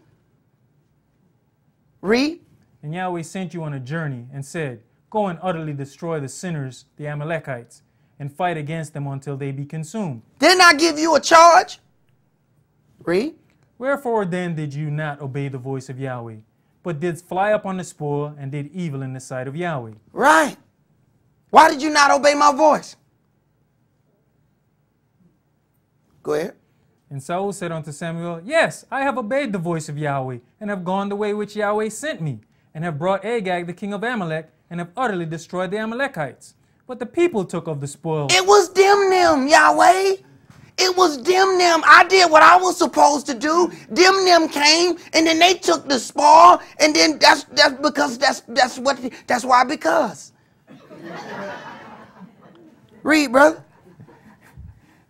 Read. And Yahweh sent you on a journey and said, go and utterly destroy the sinners, the Amalekites, and fight against them until they be consumed. Didn't I give you a charge? Read. Wherefore then did you not obey the voice of Yahweh, but did fly up on the spoil and did evil in the sight of Yahweh? Right. Why did you not obey my voice? Go ahead. And Saul said unto Samuel, yes, I have obeyed the voice of Yahweh, and have gone the way which Yahweh sent me, and have brought Agag the king of Amalek, and have utterly destroyed the Amalekites. But the people took of the spoil. It was them, Yahweh. It was them. I did what I was supposed to do. Them came, and then they took the spoil, and then that's why because. Read, brother.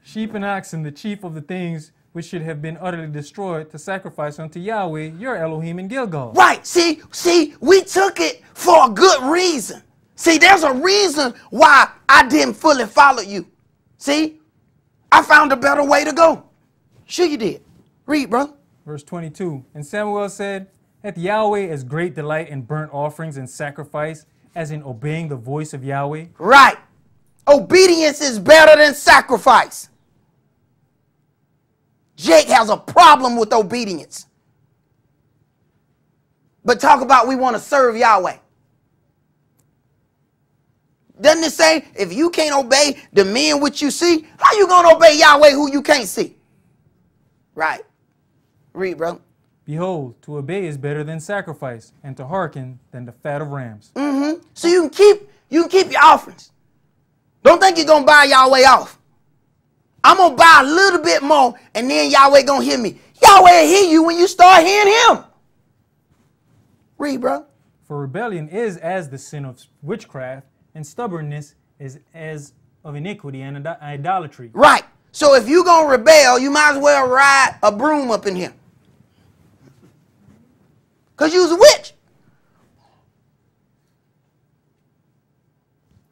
Sheep and oxen, the chief of the things which should have been utterly destroyed, to sacrifice unto Yahweh your Elohim in Gilgal. Right. See, we took it for a good reason. See, there's a reason why I didn't fully follow you. See, I found a better way to go. Sure you did. Read, brother. Verse 22, and Samuel said, hath Yahweh as great delight in burnt offerings and sacrifice as in obeying the voice of Yahweh? Right. Obedience is better than sacrifice. Jake has a problem with obedience. But talk about we want to serve Yahweh. Doesn't it say, if you can't obey the men which you see, how you going to obey Yahweh who you can't see? Right. Read, bro. Behold, to obey is better than sacrifice, and to hearken than the fat of rams. Mm-hmm. So you can keep your offerings. Don't think you're going to buy Yahweh off. I'm going to buy a little bit more, and then Yahweh going to hear me. Yahweh will hear you when you start hearing him. Read, bro. For rebellion is as the sin of witchcraft, and stubbornness is as of iniquity and idolatry. Right. So if you're going to rebel, you might as well ride a broom up in here. Because you was a witch.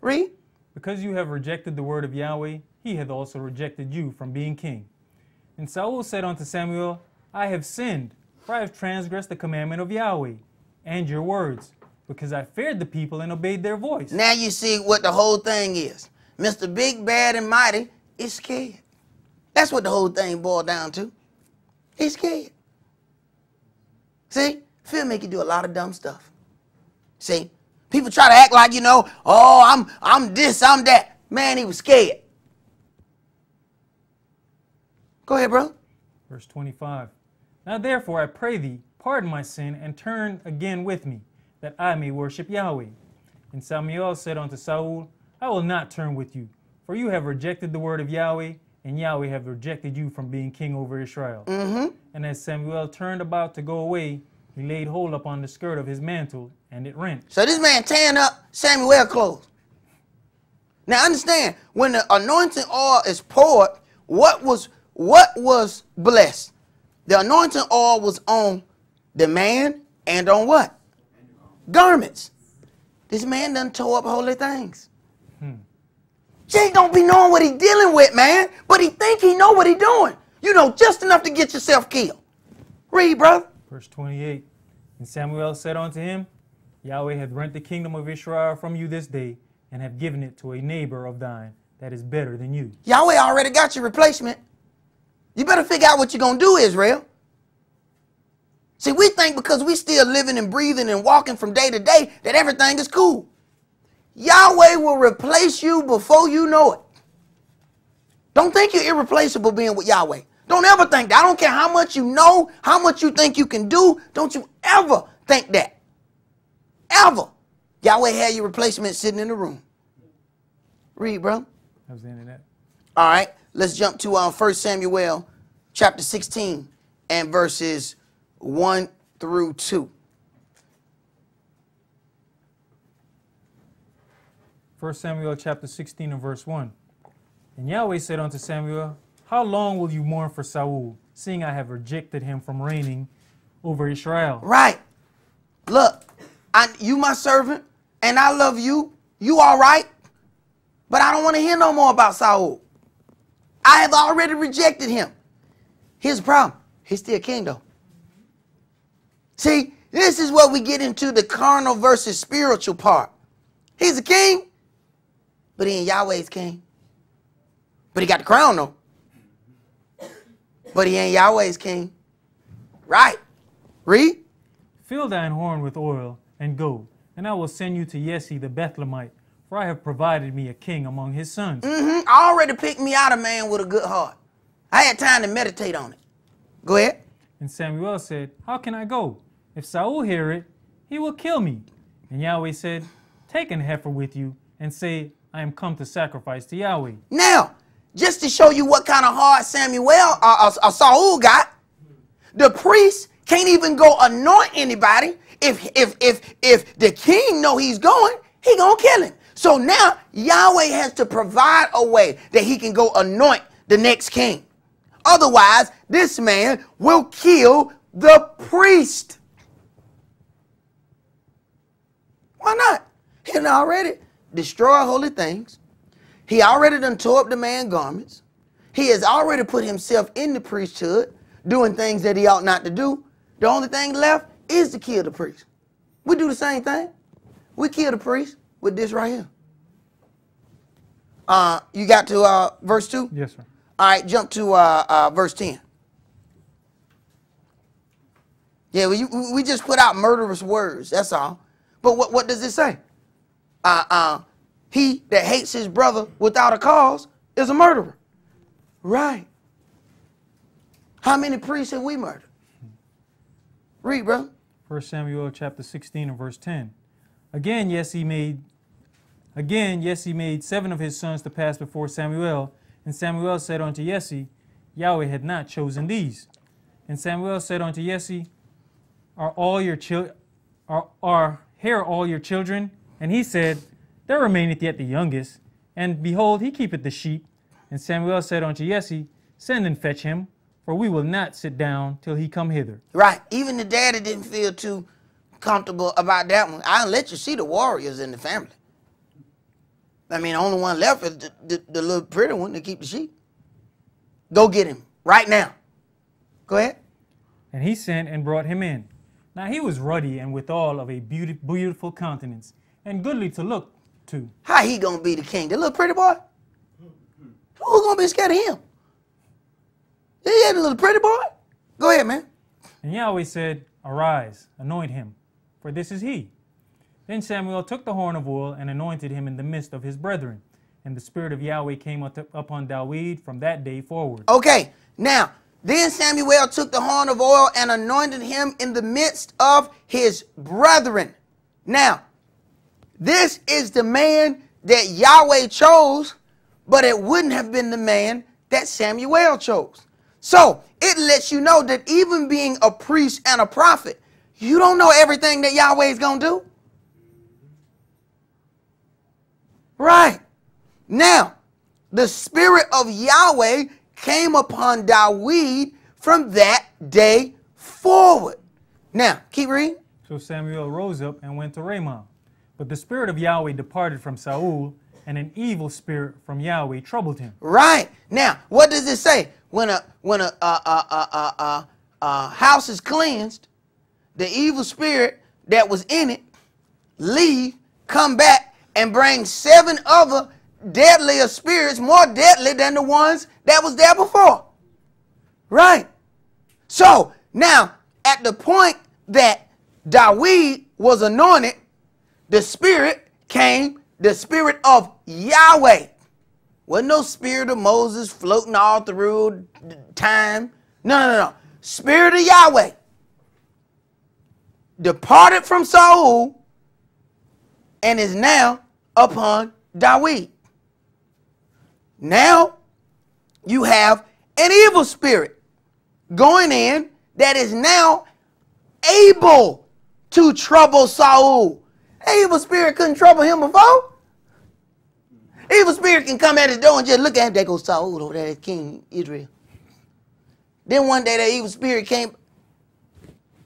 Read. Because you have rejected the word of Yahweh, he hath also rejected you from being king. And Saul said unto Samuel, I have sinned, for I have transgressed the commandment of Yahweh, and your words, because I feared the people and obeyed their voice. Now you see what the whole thing is. Mr. Big, Bad, and Mighty is scared. That's what the whole thing boiled down to. He's scared. See? Fear make you do a lot of dumb stuff. See? People try to act like, oh, I'm this, I'm that. Man, he was scared. Go ahead, bro. Verse 25. Now therefore I pray thee, pardon my sin, and turn again with me, that I may worship Yahweh. And Samuel said unto Saul, I will not turn with you, for you have rejected the word of Yahweh, and Yahweh have rejected you from being king over Israel. Mm-hmm. And as Samuel turned about to go away, he laid hold upon the skirt of his mantle, and it rent. So this man tearing up Samuel's clothes. Now understand, when the anointing oil is poured, what was blessed? The anointing oil was on the man and on what? Garments. This man done tore up holy things. Jake don't be knowing what he dealing with, man, but he think he know what he doing. You know just enough to get yourself killed. Read, brother. Verse 28. And Samuel said unto him, Yahweh hath rent the kingdom of Israel from you this day, and have given it to a neighbor of thine that is better than you. Yahweh already got your replacement. You better figure out what you're going to do, Israel. See, we think because we still living and breathing and walking from day to day that everything is cool. Yahweh will replace you before you know it. Don't think you're irreplaceable being with Yahweh. Don't ever think that. I don't care how much you know, how much you think you can do. Don't you ever think that. Ever. Yahweh had your replacement sitting in the room. Read, bro. That was the end of that. All right. Let's jump to 1 Samuel chapter 16 and verses 1 through 2. 1 Samuel chapter 16 and verse 1. And Yahweh said unto Samuel, how long will you mourn for Saul, seeing I have rejected him from reigning over Israel? Right. Look, you my servant, and I love you. You all right? But I don't want to hear no more about Saul. I have already rejected him. Here's the problem. He's still king, though. See, this is where we get into the carnal versus spiritual part. He's a king, but he ain't Yahweh's king. But he got the crown, though. But he ain't Yahweh's king. Right. Read. Fill thine horn with oil, and go, and I will send you to Jesse the Bethlehemite, for I have provided me a king among his sons. I already picked me out a man with a good heart. I had time to meditate on it. Go ahead. And Samuel said, how can I go? If Saul hear it, he will kill me. And Yahweh said, take an heifer with you, and say, I am come to sacrifice to Yahweh. Now, just to show you what kind of heart Saul got, the priest can't even go anoint anybody. If the king know he's going, he gonna kill him. So now Yahweh has to provide a way that he can go anoint the next king. Otherwise, this man will kill the priest. Why not? He done already destroyed holy things. He already done tore up the man's garments. He has already put himself in the priesthood, doing things that he ought not to do. The only thing left is to kill the priest. We do the same thing. We kill the priest with this right here. You got to verse 2? Yes, sir. All right, jump to verse 10. Yeah, we just put out murderous words, that's all. But what does it say? He that hates his brother without a cause is a murderer. Right. How many priests have we murdered? Read, bro. 1 Samuel chapter 16 and verse 10. Again, Jesse made 7 of his sons to pass before Samuel. And Samuel said unto Jesse, Yahweh had not chosen these. And Samuel said unto Jesse, Are here all your children? And he said, There remaineth yet the youngest, and behold, he keepeth the sheep. And Samuel said unto Jesse, Send and fetch him, for we will not sit down till he come hither. Right. Even the daddy didn't feel too comfortable about that one. I'll let you see the warriors in the family. I mean, the only one left is the little pretty one to keep the sheep. Go get him right now. Go ahead. And he sent and brought him in. Now he was ruddy and withal of a beautiful countenance, and goodly to look to. How he gonna be the king? The little pretty boy? Who's gonna be scared of him? Yeah, the little pretty boy? Go ahead, man. And Yahweh said, Arise, anoint him, for this is he. Then Samuel took the horn of oil and anointed him in the midst of his brethren. And the Spirit of Yahweh came upon David from that day forward. Okay, now, then Samuel took the horn of oil and anointed him in the midst of his brethren. Now, this is the man that Yahweh chose, but it wouldn't have been the man that Samuel chose. So, it lets you know that even being a priest and a prophet, you don't know everything that Yahweh is going to do. Right. Now, the Spirit of Yahweh came upon David from that day forward. Now, keep reading. So Samuel rose up and went to Ramah. But the Spirit of Yahweh departed from Saul, and an evil spirit from Yahweh troubled him. Right. Now, what does it say? When a house is cleansed, the evil spirit that was in it leave, come back, and bring 7 other deadlier spirits, more deadly than the ones that was there before. Right. So now, at the point that David was anointed, the spirit came, the spirit of Yahweh. Wasn't no spirit of Moses floating all through time. No. Spirit of Yahweh departed from Saul and is now upon David. Now you have an evil spirit going in that is now able to trouble Saul. Evil spirit couldn't trouble him before. Evil spirit can come at his door and just look at him. There goes Saul over there, King Israel. Then one day that evil spirit came.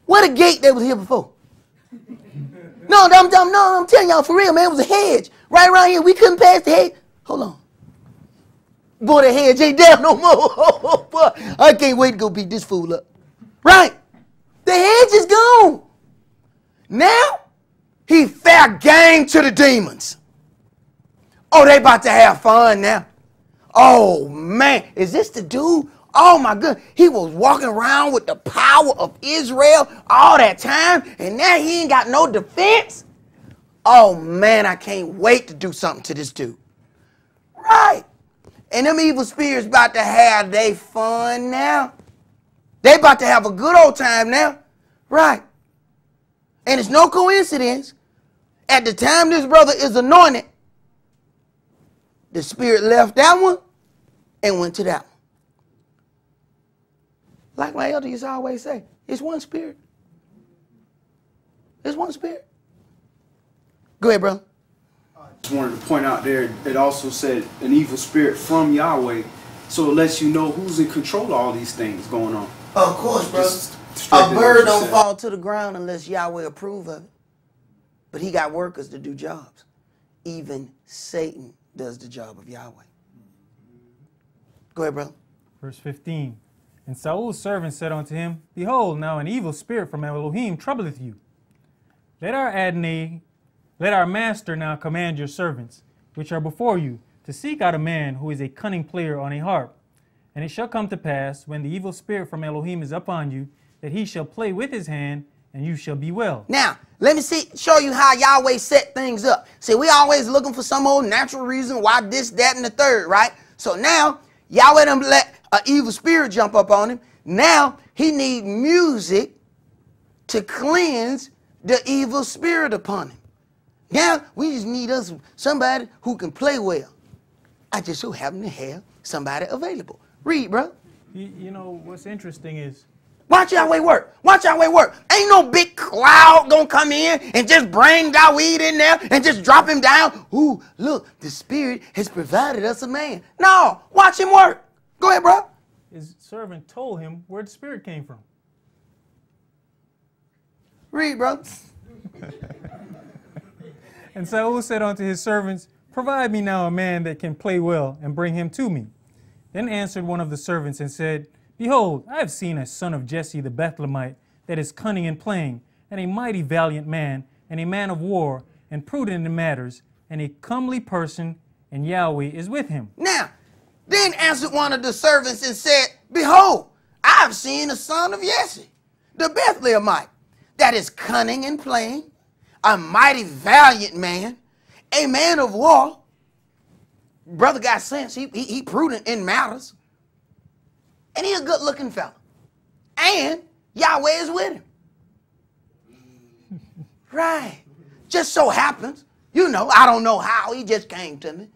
What a gate that was here before. No, I'm telling y'all for real, man. It was a hedge right around here. We couldn't pass the hedge. Hold on. Boy, the hedge ain't there no more. Oh, boy. I can't wait to go beat this fool up. Right. The hedge is gone. Now, he fair game to the demons. Oh, they about to have fun now. Oh, man. Is this the dude? Oh, my goodness. He was walking around with the power of Israel all that time, and now he ain't got no defense. Oh, man, I can't wait to do something to this dude. Right. And them evil spirits about to have their fun now. They about to have a good old time now. Right. And it's no coincidence. At the time this brother is anointed, the spirit left that one and went to that one. Like my elder used to always say, it's one spirit. It's one spirit. Go ahead, brother. I just wanted to point out there, it also said an evil spirit from Yahweh. So it lets you know who's in control of all these things going on. Of course, brother. A bird don't fall to the ground unless Yahweh approve of it. But he got workers to do jobs. Even Satan does the job of Yahweh. Go ahead, brother. Verse 15. And Saul's servant said unto him, Behold, now an evil spirit from Elohim troubleth you. Let our master now command your servants, which are before you, to seek out a man who is a cunning player on a harp. And it shall come to pass, when the evil spirit from Elohim is upon you, that he shall play with his hand, and you shall be well. Now, let me show you how Yahweh set things up. See, we always looking for some old natural reason why this, that, and the third, right? So now, Yahweh done let an evil spirit jump up on him. Now, he need music to cleanse the evil spirit upon him. Now, we just need us somebody who can play well. I just so happen to have somebody available. Read, bro. You know, what's interesting is, watch Yahweh work. Watch Yahweh work. Ain't no big cloud gonna come in and just bring David in there and just drop him down. Ooh, look, the spirit has provided us a man. No, watch him work. Go ahead, bro. His servant told him where the spirit came from. Read, bro. And Saul said unto his servants, Provide me now a man that can play well, and bring him to me. Then answered one of the servants and said, Behold, I have seen a son of Jesse the Bethlehemite that is cunning in playing, and a mighty valiant man, and a man of war, and prudent in matters, and a comely person, and Yahweh is with him. Now, then answered one of the servants and said, Behold, I have seen a son of Jesse, the Bethlehemite, that is cunning in playing, a mighty valiant man, a man of war. Brother got sense. He prudent in matters. And he's a good-looking fella. And Yahweh is with him. Right. Just so happens, you know, I don't know how, he just came to me.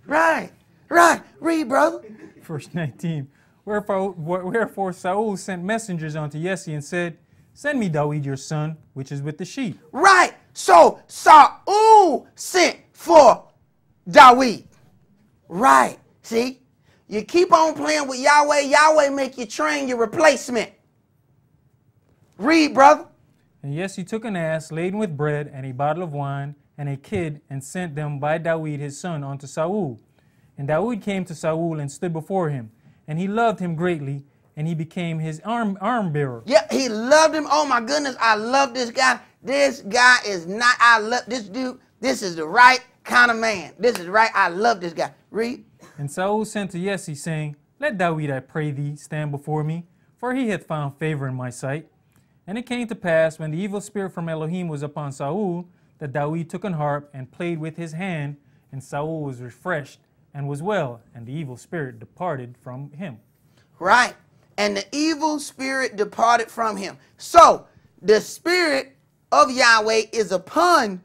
Right. Right. Read, brother. Verse 19. Wherefore Saul sent messengers unto Jesse and said, Send me David your son, which is with the sheep. Right. So Saul sent for David. Right. See? You keep on playing with Yahweh, Yahweh make you train your replacement. Read, brother. And Jesse took an ass laden with bread and a bottle of wine and a kid and sent them by David his son unto Saul. And David came to Saul and stood before him. And he loved him greatly, and he became his arm bearer. Yeah, he loved him. Oh my goodness, I love this guy. This guy is not, I love this dude. This is the right kind of man. This is right. I love this guy. Read. And Saul sent to Jesse, saying, Let David, I pray thee, stand before me, for he hath found favor in my sight. And it came to pass, when the evil spirit from Elohim was upon Saul, that David took an harp and played with his hand, and Saul was refreshed and was well, and the evil spirit departed from him. Right. And the evil spirit departed from him. So the spirit of Yahweh is upon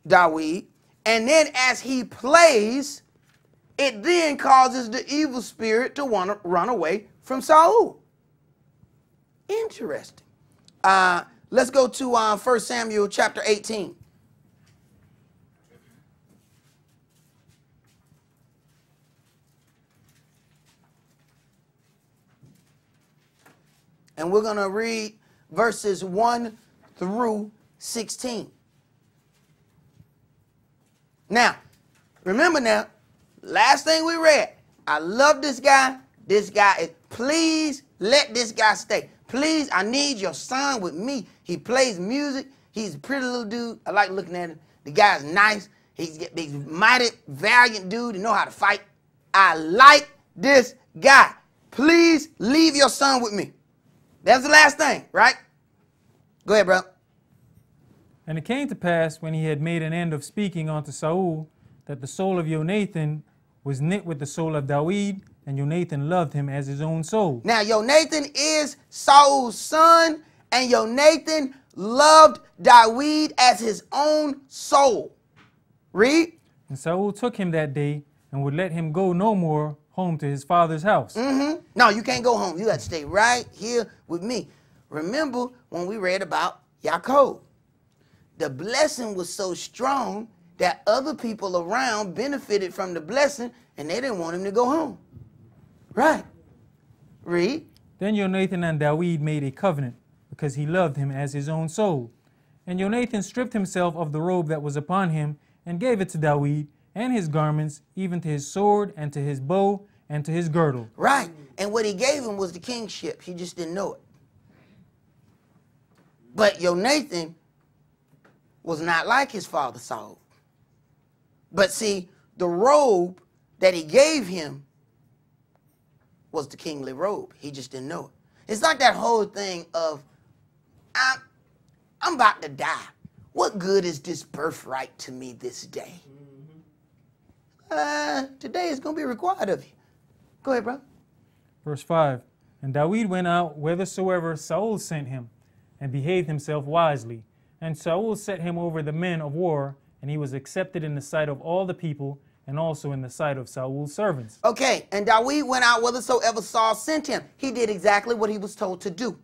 David, and then as he plays, it then causes the evil spirit to want to run away from Saul. Interesting. Let's go to 1 Samuel chapter 18. And we're going to read verses 1 through 16. Now, remember now, last thing we read, I love this guy. This guy is, please let this guy stay. Please, I need your son with me. He plays music. He's a pretty little dude. I like looking at him. The guy's nice. He's a mighty, valiant dude. He know how to fight. I like this guy. Please leave your son with me. That's the last thing, right? Go ahead, bro. And it came to pass, when he had made an end of speaking unto Saul, that the soul of Jonathan was knit with the soul of David, and Jonathan loved him as his own soul. Now, Jonathan is Saul's son, and Jonathan loved David as his own soul. Read. And Saul took him that day, and would let him go no more home to his father's house. No, you can't go home. You got to stay right here with me. Remember when we read about Yaakov? The blessing was so strong that other people around benefited from the blessing, and they didn't want him to go home. Right. Read. Then Jonathan and David made a covenant, because he loved him as his own soul. And Jonathan stripped himself of the robe that was upon him, and gave it to David, and his garments, even to his sword, and to his bow, and to his girdle. Right. And what he gave him was the kingship. He just didn't know it. But Jonathan was not like his father Saul. But see, the robe that he gave him was the kingly robe. He just didn't know it. It's like that whole thing of, I'm about to die. What good is this birthright to me this day? Today is going to be required of you. Go ahead, bro. Verse 5. And David went out whithersoever Saul sent him, and behaved himself wisely. And Saul set him over the men of war, and he was accepted in the sight of all the people, and also in the sight of Saul's servants. Okay, and David went out whithersoever Saul sent him. He did exactly what he was told to do.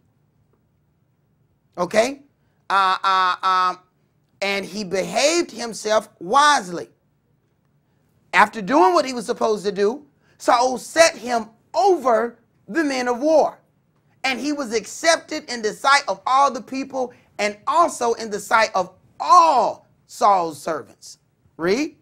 Okay? And he behaved himself wisely. After doing what he was supposed to do, Saul set him over the men of war. And he was accepted in the sight of all the people, and also in the sight of all Saul's servants. Read.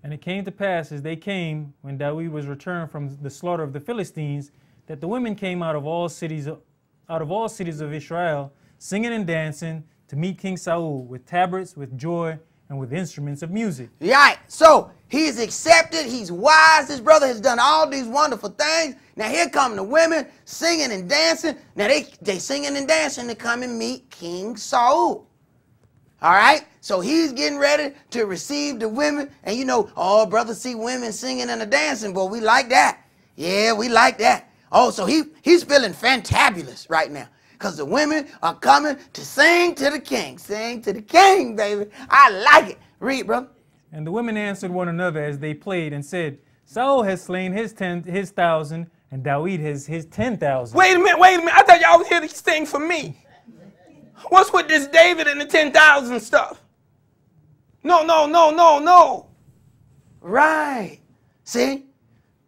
And it came to pass, as they came, when David was returned from the slaughter of the Philistines, that the women came out of all cities of Israel, singing and dancing, to meet King Saul with tabrets, with joy, and with instruments of music. Right. So he's accepted. He's wise. His brother has done all these wonderful things. Now here come the women singing and dancing. Now they singing and dancing to come and meet King Saul. All right. So he's getting ready to receive the women. And you know, oh, brothers see women singing and dancing. Boy, we like that. Yeah, we like that. Oh, so he's feeling fantabulous right now. Because the women are coming to sing to the king. Sing to the king, baby. I like it. Read, bro. And the women answered one another as they played and said, Saul has slain his 1,000, and David has his 10,000. Wait a minute. I thought y'all was here to sing for me. What's with this David and the 10,000 stuff? No. Right. See?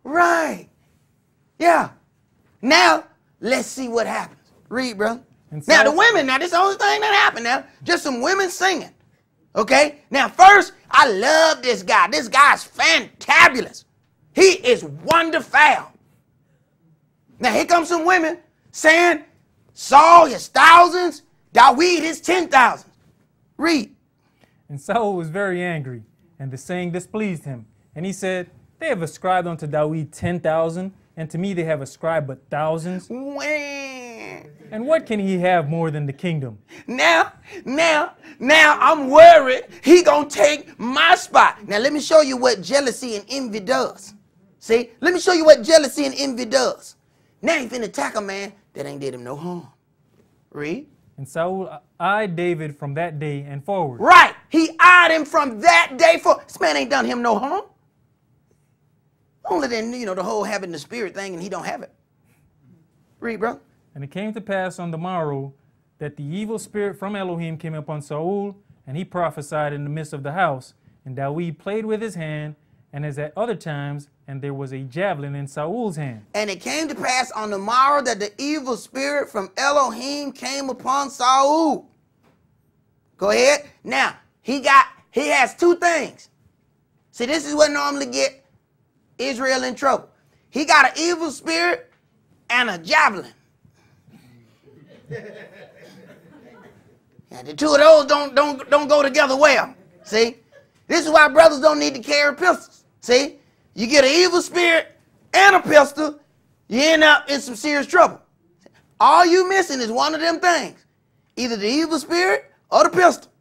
Right. Yeah. Now, let's see what happens. Read, bro. Now, the women, this is the only thing that happened now. Just some women singing. Okay? Now, first, I love this guy. This guy's fantabulous. He is wonderful. Now, here comes some women saying, Saul, his thousands, David is 10,000. Read. And Saul was very angry, and the saying displeased him. And he said, they have ascribed unto David 10,000, and to me they have ascribed but thousands. When? And what can he have more than the kingdom? Now I'm worried he gonna take my spot. Now let me show you what jealousy and envy does. See, let me show you what jealousy and envy does. Now he finna attack a man that ain't did him no harm. Read. And Saul eyed David from that day and forward. Right, he eyed him from that day forward. This man ain't done him no harm. Only then, you know, the whole having the spirit thing, and he don't have it. Read, bro. And it came to pass on the morrow that the evil spirit from Elohim came upon Saul, and he prophesied in the midst of the house. And David played with his hand, and as at other times, and there was a javelin in Saul's hand. And it came to pass on the morrow that the evil spirit from Elohim came upon Saul. Go ahead. Now, he has two things. See, this is what normally get Israel in trouble. He got an evil spirit and a javelin. Yeah, the two of those don't go together well. See? This is why brothers don't need to carry pistols. See? You get an evil spirit and a pistol, you end up in some serious trouble. All you missing is one of them things. Either the evil spirit or the pistol.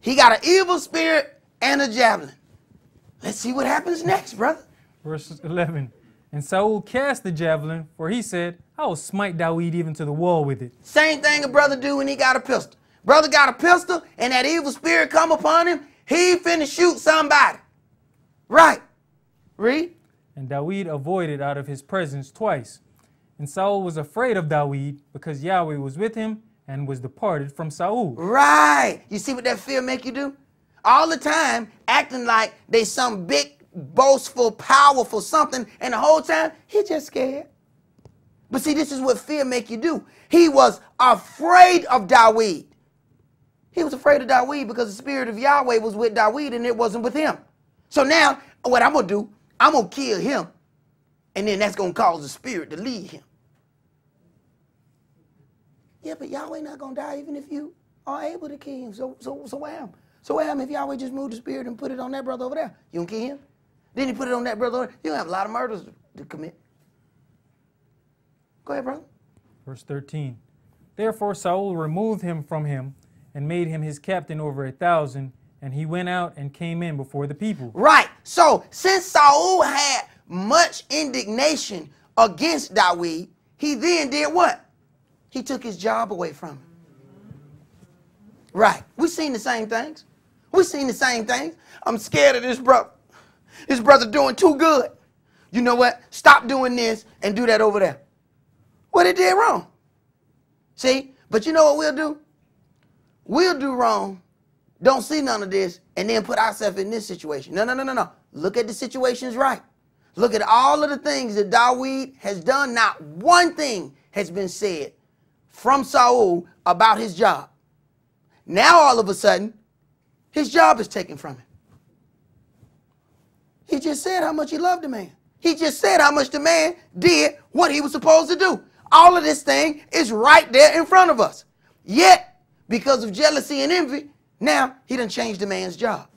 He got an evil spirit and a javelin. Let's see what happens next, brother. Verse 11. And Saul cast the javelin, for he said, I will smite David even to the wall with it. Same thing a brother do when he got a pistol. Brother got a pistol and that evil spirit come upon him, he finna shoot somebody. Right. Read. And David avoided out of his presence twice. And Saul was afraid of David because Yahweh was with him and was departed from Saul. Right. You see what that fear make you do? All the time acting like they some big, boastful, powerful something, and the whole time he just scared. But see, this is what fear make you do. He was afraid of David. He was afraid of David because the spirit of Yahweh was with David and it wasn't with him. So now what I'm going to do, I'm going to kill him, and then that's going to cause the spirit to lead him. Yeah, but Yahweh not going to die even if you are able to kill him. So what happened? So what happened if Yahweh just moved the spirit and put it on that brother over there? You don't kill him? Then he put it on that brother over there. You don't have a lot of murders to commit. Go ahead, brother. Verse 13. Therefore Saul removed him from him and made him his captain over 1,000, and he went out and came in before the people. Right. So since Saul had much indignation against David, he then did what? He took his job away from him. Right. We've seen the same things. We've seen the same things. I'm scared of this brother. This brother doing too good. You know what? Stop doing this and do that over there. What he did wrong. See? But you know what we'll do? We'll do wrong, don't see none of this, and then put ourselves in this situation. No. Look at the situations right. Look at all of the things that David has done. Not one thing has been said from Saul about his job. Now all of a sudden, his job is taken from him. He just said how much he loved the man. He just said how much the man did what he was supposed to do. All of this thing is right there in front of us. Yet, because of jealousy and envy, now he done changed the man's job.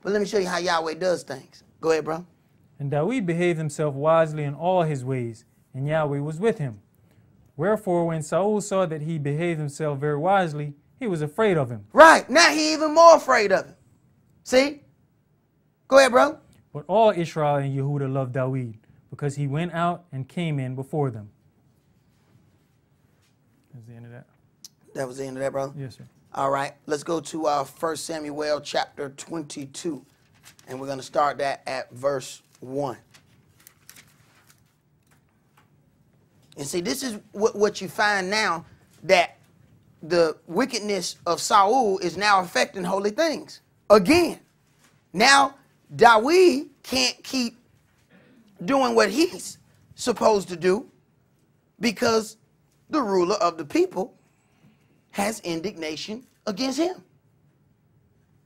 But let me show you how Yahweh does things. Go ahead, bro. And David behaved himself wisely in all his ways, and Yahweh was with him. Wherefore, when Saul saw that he behaved himself very wisely, he was afraid of him. Right. Now he even more afraid of him. See? Go ahead, bro. But all Israel and Yehudah loved David, because he went out and came in before them. That's the end of that. That was the end of that, brother? Yes, sir. All right. Let's go to 1 Samuel chapter 22. And we're going to start that at verse 1. And see, this is what you find now, that the wickedness of Saul is now affecting holy things. Again, now David can't keep doing what he's supposed to do because the ruler of the people has indignation against him.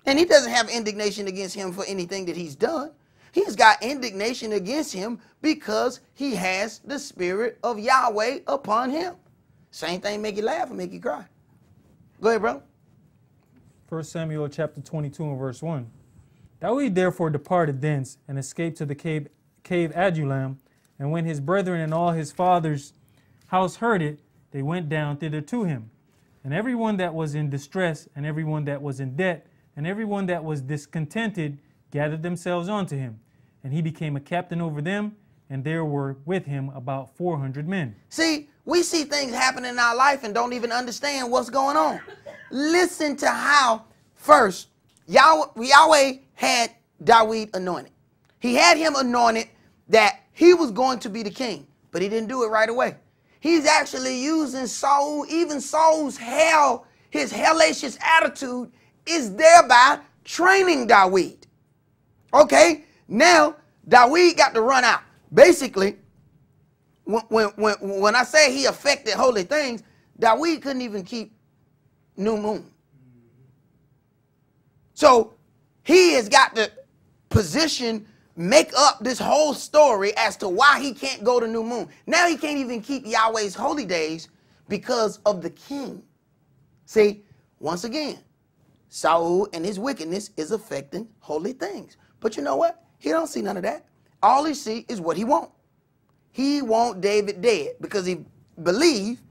And he doesn't have indignation against him for anything that he's done. He's got indignation against him because he has the spirit of Yahweh upon him. Same thing make you laugh or make you cry. Go ahead, bro. 1 Samuel chapter 22 and verse 1. David therefore departed thence and escaped to the cave Adullam, and when his brethren and all his father's house heard it, they went down thither to him. And everyone that was in distress, and everyone that was in debt, and everyone that was discontented gathered themselves unto him. And he became a captain over them, and there were with him about 400 men. See, we see things happen in our life and don't even understand what's going on. Listen to how, first, Yahweh had David anointed. He had him anointed that he was going to be the king, but he didn't do it right away. He's actually using Saul, even Saul's his hellacious attitude is thereby training David. Okay, now David got to run out. Basically, when I say he affected holy things, David couldn't even keep new moon. So he has got to make up this whole story as to why he can't go to new moon. Now he can't even keep Yahweh's holy days because of the king. See, once again, Saul and his wickedness is affecting holy things. But you know what? He don't see none of that. All he see is what he want. He want David dead because he believe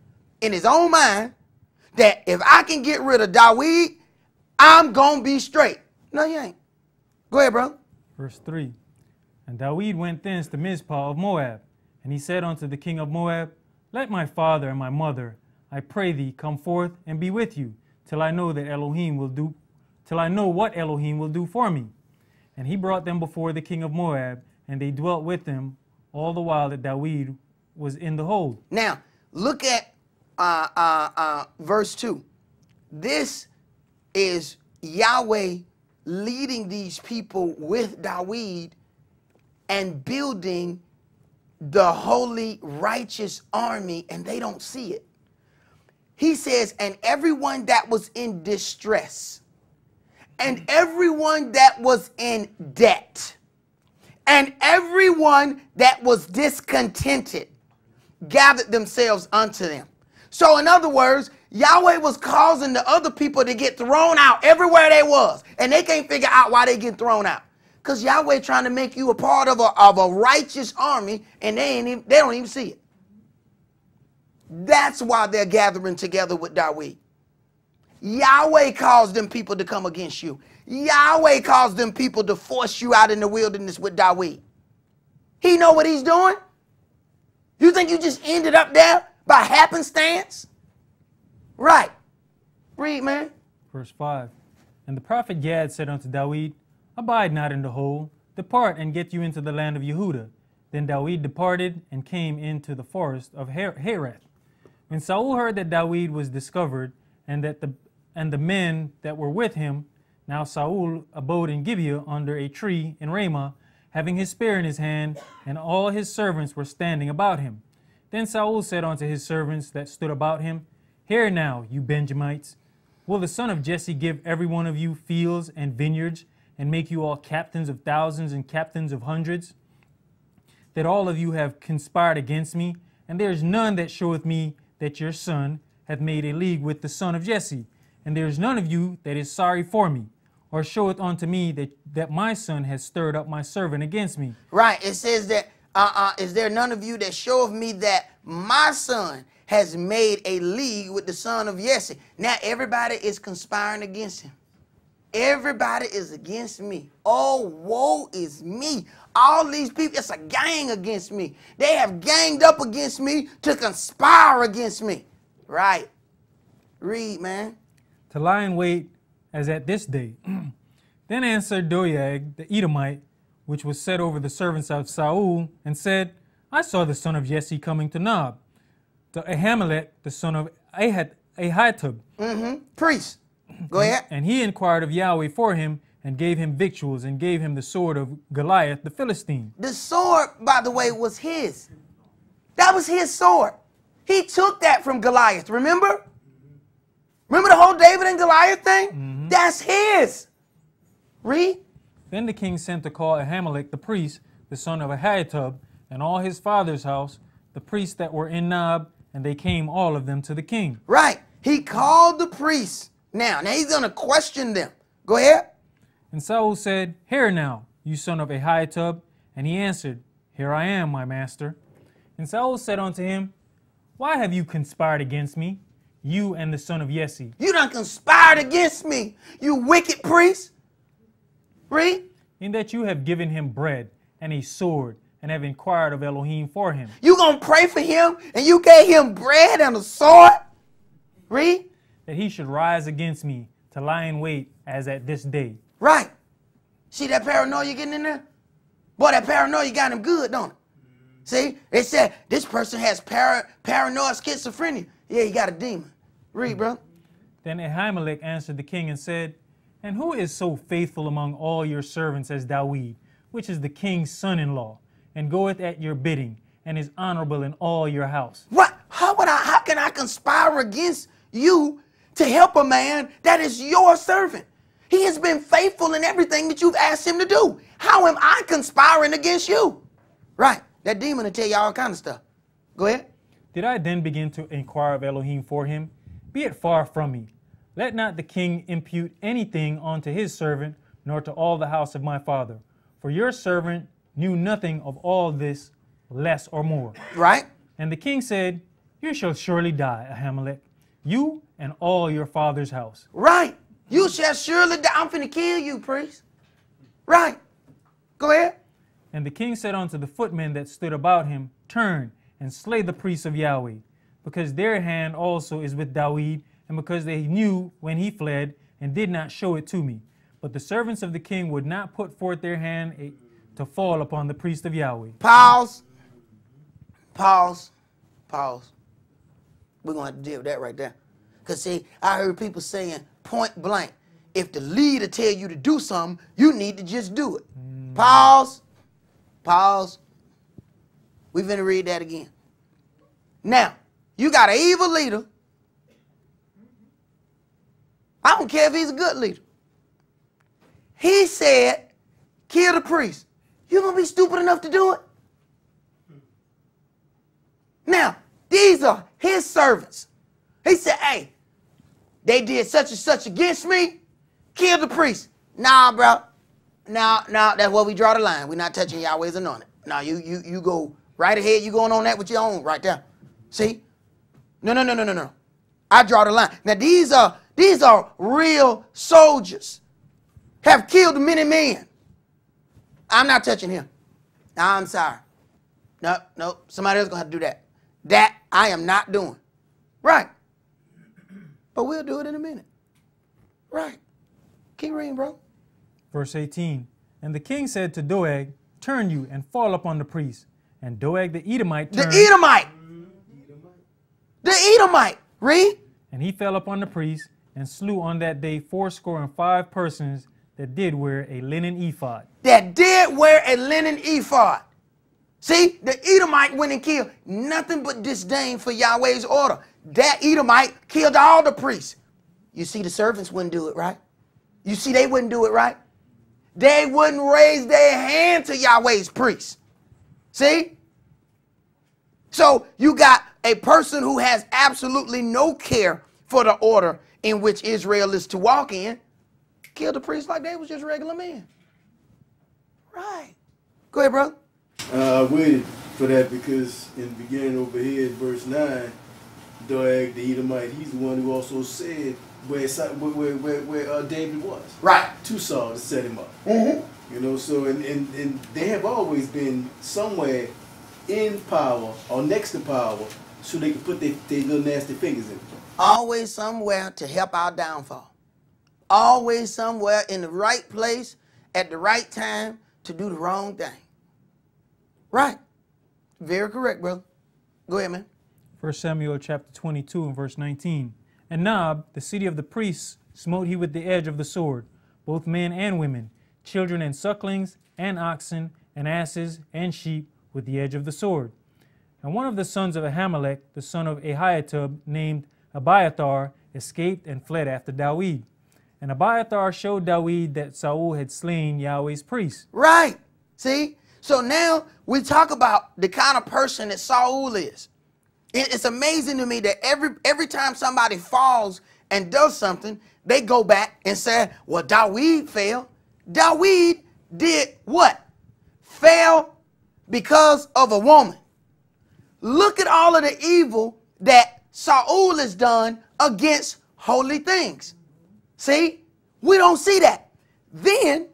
in his own mind that if I can get rid of David, I'm going to be straight. No, you ain't. Go ahead, bro. Verse 3. And David went thence to Mizpah of Moab, and he said unto the king of Moab, Let my father and my mother, I pray thee, come forth and be with you, till I know what Elohim will do for me. And he brought them before the king of Moab, and they dwelt with them all the while that David was in the hold. Now, look at verse 2. This is Yahweh leading these people with David and building the holy, righteous army, and they don't see it. He says, and everyone that was in distress, and everyone that was in debt, and everyone that was discontented gathered themselves unto them. So in other words, Yahweh was causing the other people to get thrown out everywhere they was, and they can't figure out why they get thrown out. Because Yahweh trying to make you a part of a righteous army, and they don't even see it. That's why they're gathering together with David. Yahweh caused them people to come against you. Yahweh caused them people to force you out in the wilderness with David. He know what he's doing. You think you just ended up there by happenstance? Right. Read, man. Verse 5. And the prophet Gad said unto David, Abide not in the hole, depart and get you into the land of Yehudah. Then David departed and came into the forest of Herath. When Saul heard that David was discovered, and the men that were with him, now Saul abode in Gibeah under a tree in Ramah, having his spear in his hand, and all his servants were standing about him. Then Saul said unto his servants that stood about him, Hear now, you Benjamites, will the son of Jesse give every one of you fields and vineyards, and make you all captains of thousands and captains of hundreds? That all of you have conspired against me, and there is none that showeth me that your son hath made a league with the son of Jesse, and there is none of you that is sorry for me, or showeth unto me that my son has stirred up my servant against me. Right. It says that, is there none of you that showeth me that my son has made a league with the son of Jesse? Now everybody is conspiring against him. Everybody is against me. Oh, woe is me. All these people, it's a gang against me. They have ganged up against me to conspire against me. Right. Read, man. To lie in wait as at this day. Then answered Doeg the Edomite, which was set over the servants of Saul, and said, I saw the son of Jesse coming to Nob, to Ahimelech, the son of Ahitub. Priest. Go ahead. And he inquired of Yahweh for him, and gave him victuals, and gave him the sword of Goliath the Philistine. The sword, by the way, was his. That was his sword. He took that from Goliath, remember? Remember the whole David and Goliath thing? That's his. Read. Then the king sent to call Ahimelech the priest, the son of Ahitub, and all his father's house, the priests that were in Nob, and they came all of them to the king. Right. He called the priests. Now he's going to question them. Go ahead. And Saul said, Hear now, you son of Ahitub. And he answered, Here I am, my master. And Saul said unto him, Why have you conspired against me, you and the son of Jesse? You done conspired against me, you wicked priest. Read. In that you have given him bread and a sword, and have inquired of Elohim for him. You gonna pray for him, and you gave him bread and a sword? Read. That he should rise against me to lie in wait as at this day. Right. See that paranoia getting in there? Boy, that paranoia got him good, don't it? See, they said this person has paranoid schizophrenia. Yeah, he got a demon. Read, bro. Then Ahimelech answered the king and said, And who is so faithful among all your servants as Dawid, which is the king's son-in-law, and goeth at your bidding, and is honorable in all your house? What? How can I conspire against you to help a man that is your servant? He has been faithful in everything that you've asked him to do. How am I conspiring against you? Right. That demon will tell you all kind of stuff. Go ahead. Did I then begin to inquire of Elohim for him? Be it far from me. Let not the king impute anything unto his servant, nor to all the house of my father. For your servant knew nothing of all this, less or more. Right. And the king said, You shall surely die, Ahimelech, you and all your father's house. Right. You shall surely die. I'm finna kill you, priest. Right. Go ahead. And the king said unto the footmen that stood about him, Turn and slay the priests of Yahweh, because their hand also is with Dawid, and because they knew when he fled, and did not show it to me. But the servants of the king would not put forth their hand to fall upon the priest of Yahweh. Pause. Pause. Pause. We're going to have to deal with that right there. Because, see, I heard people saying point blank, if the leader tell you to do something, you need to just do it. Pause. Pause. We're going to read that again. Now, you got an evil leader. I don't care if he's a good leader. He said, kill the priest. You going to be stupid enough to do it? Now, these are his servants. He said, hey, they did such and such against me. Kill the priest. Nah, bro. Nah, that's where we draw the line. We're not touching Yahweh's anointed. Now, you go right ahead. You going on that with your own right there. See? No. I draw the line. Now, these are real soldiers. Have killed many men. I'm not touching him. I'm sorry. No. Somebody else going to have to do that. That I am not doing. Right. But we'll do it in a minute. Right. Keep reading, bro. Verse 18. And the king said to Doeg, Turn you and fall upon the priest. And Doeg the Edomite turned. The Edomite. The Edomite. Read. And he fell upon the priest and slew on that day 75 persons that did wear a linen ephod. That did wear a linen ephod. See, the Edomite went and killed nothing but disdain for Yahweh's order. That Edomite killed all the priests. You see, the servants wouldn't do it, right? You see, they wouldn't do it, right? They wouldn't raise their hand to Yahweh's priests. See? So you got a person who has absolutely no care for the order in which Israel is to walk in, kill the priests like they was just regular men. Right. Go ahead, bro. I waited for that because in the beginning over here, verse 9, Doeg the Edomite, he's the one who also said where David was. Right. To Saul to set him up. Mm-hmm. You know, so and they have always been somewhere in power or next to power so they can put their little nasty fingers in it. Always somewhere to help our downfall. Always somewhere in the right place at the right time to do the wrong thing. Right. Very correct, brother. Go ahead, man. 1 Samuel chapter 22 and verse 19. And Nob, the city of the priests, smote he with the edge of the sword, both men and women, children and sucklings, and oxen, and asses, and sheep, with the edge of the sword. And one of the sons of Ahimelech, the son of Ahitub, named Abiathar, escaped and fled after Dawid. And Abiathar showed Dawid that Saul had slain Yahweh's priests. Right. See? So now we talk about the kind of person that Saul is. It's amazing to me that every time somebody falls and does something, they go back and say, well, Dawid failed. Dawid did what? Fail because of a woman. Look at all of the evil that Saul has done against holy things. See? We don't see that. Then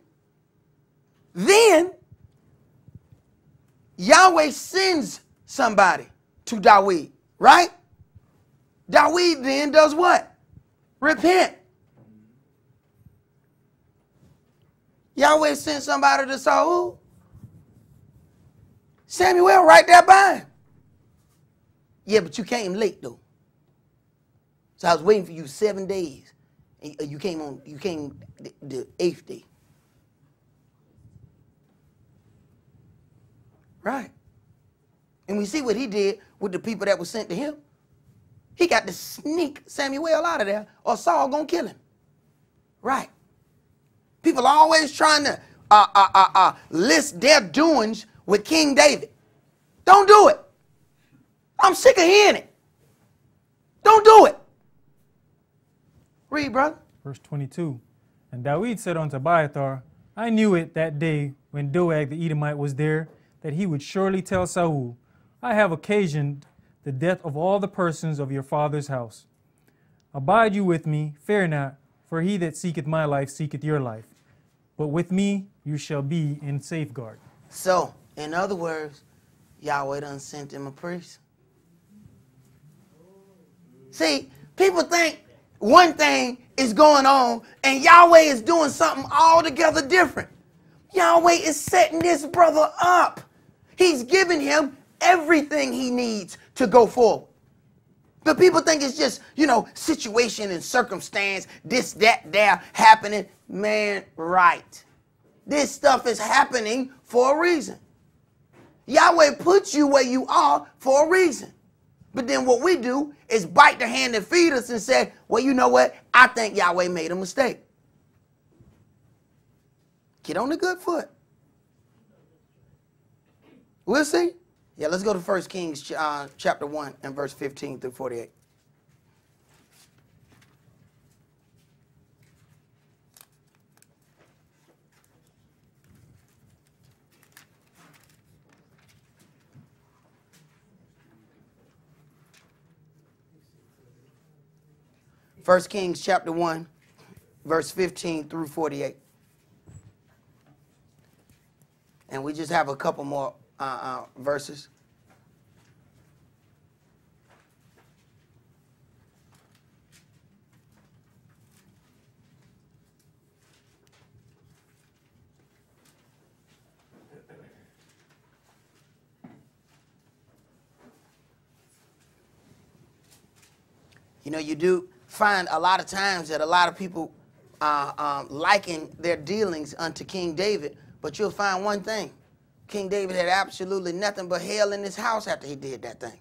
Yahweh sends somebody to Dawid, right? Dawid then does what? Repent. Yahweh sent somebody to Saul. Samuel right there by him. Yeah, but you came late though. So I was waiting for you 7 days. And you came the 8th day. Right. And we see what he did with the people that were sent to him. He got to sneak Samuel out of there or Saul gonna kill him. Right. People are always trying to list their doings with King David. Don't do it. I'm sick of hearing it. Don't do it. Read, brother. Verse 22. And Dawid said unto Abiathar, I knew it that day when Doeg the Edomite was there, that he would surely tell Saul, I have occasioned the death of all the persons of your father's house. Abide you with me, fear not, for he that seeketh my life seeketh your life. But with me you shall be in safeguard. So, in other words, Yahweh done sent him a priest. See, people think one thing is going on and Yahweh is doing something altogether different. Yahweh is setting this brother up. He's giving him everything he needs to go forward. The people think it's just, situation and circumstance, this, that, there, happening. Man, right. This stuff is happening for a reason. Yahweh puts you where you are for a reason. But then what we do is bite the hand that feed us and say, well, you know what? I think Yahweh made a mistake. Get on the good foot. We'll see. Yeah, let's go to 1 Kings chapter 1 and verse 15 through 48. First Kings chapter 1, verse 15 through 48. And we just have a couple more verses. You do find a lot of times that a lot of people liken their dealings unto King David, but you'll find one thing. King David had absolutely nothing but hell in his house after he did that thing.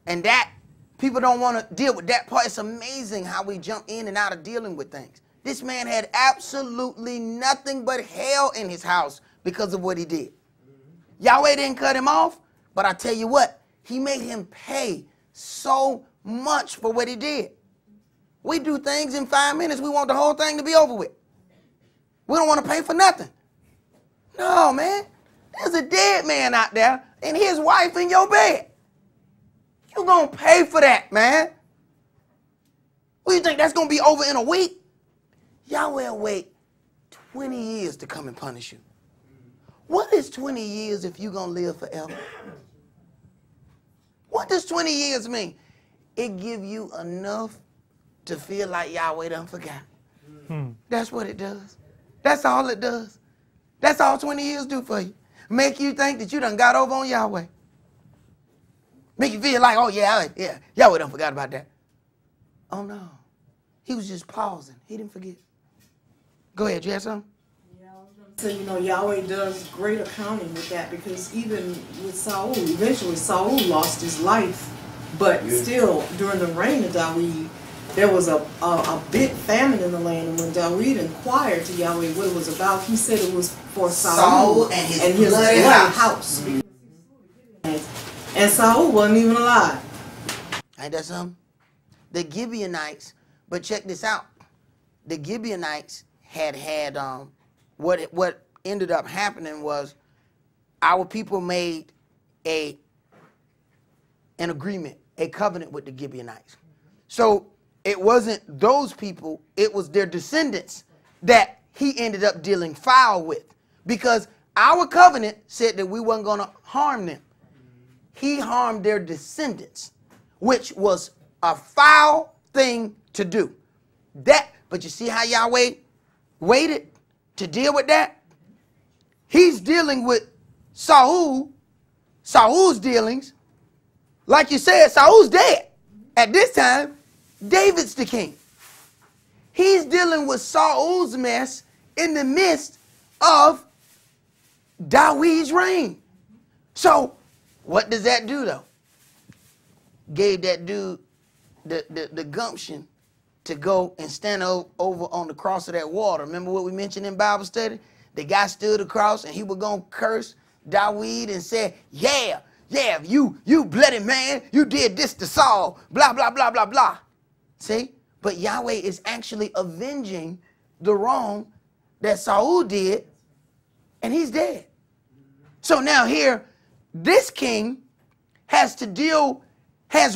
And that, people don't want to deal with that part. It's amazing how we jump in and out of dealing with things. This man had absolutely nothing but hell in his house because of what he did. Yahweh didn't cut him off, but I tell you what, he made him pay so much for what he did. We do things in 5 minutes, we want the whole thing to be over with. We don't want to pay for nothing. No, man. There's a dead man out there and his wife in your bed. You're going to pay for that, man. What do you think, that's going to be over in a week? Yahweh will wait 20 years to come and punish you. What is 20 years if you're going to live forever? What does 20 years mean? It give you enough to feel like Yahweh done forgot. That's what it does. That's all it does. That's all 20 years do for you. Make you think that you done got over on Yahweh. Make you feel like, oh yeah, Yahweh done forgot about that. Oh no. He was just pausing. He didn't forget. Go ahead, you have something? Yeah, I was going to say, Yahweh does great accounting with that, because even with Saul, eventually Saul lost his life. But still, during the reign of Dawid, there was a big famine in the land, and when Dawid inquired to Yahweh what it was about, he said it was for Saul and his bloody house. And Saul wasn't even alive. Ain't that something? The Gibeonites, but check this out. The Gibeonites had what ended up happening was our people made an agreement, a covenant with the Gibeonites. So it wasn't those people, it was their descendants that he ended up dealing foul with, because our covenant said that we weren't going to harm them. He harmed their descendants, which was a foul thing to do. But you see how Yahweh waited to deal with that? He's dealing with Saul's dealings. Like you said, Saul's dead. At this time, David's the king. He's dealing with Saul's mess in the midst of David's reign. So what does that do though? Gave that dude the gumption to go and stand over on the cross of that water. Remember what we mentioned in Bible study? The guy stood across and he was going to curse David and say, yeah, you bloody man, you did this to Saul, blah, blah, blah, blah, blah. See? But Yahweh is actually avenging the wrong that Saul did, and he's dead. So now here, this king has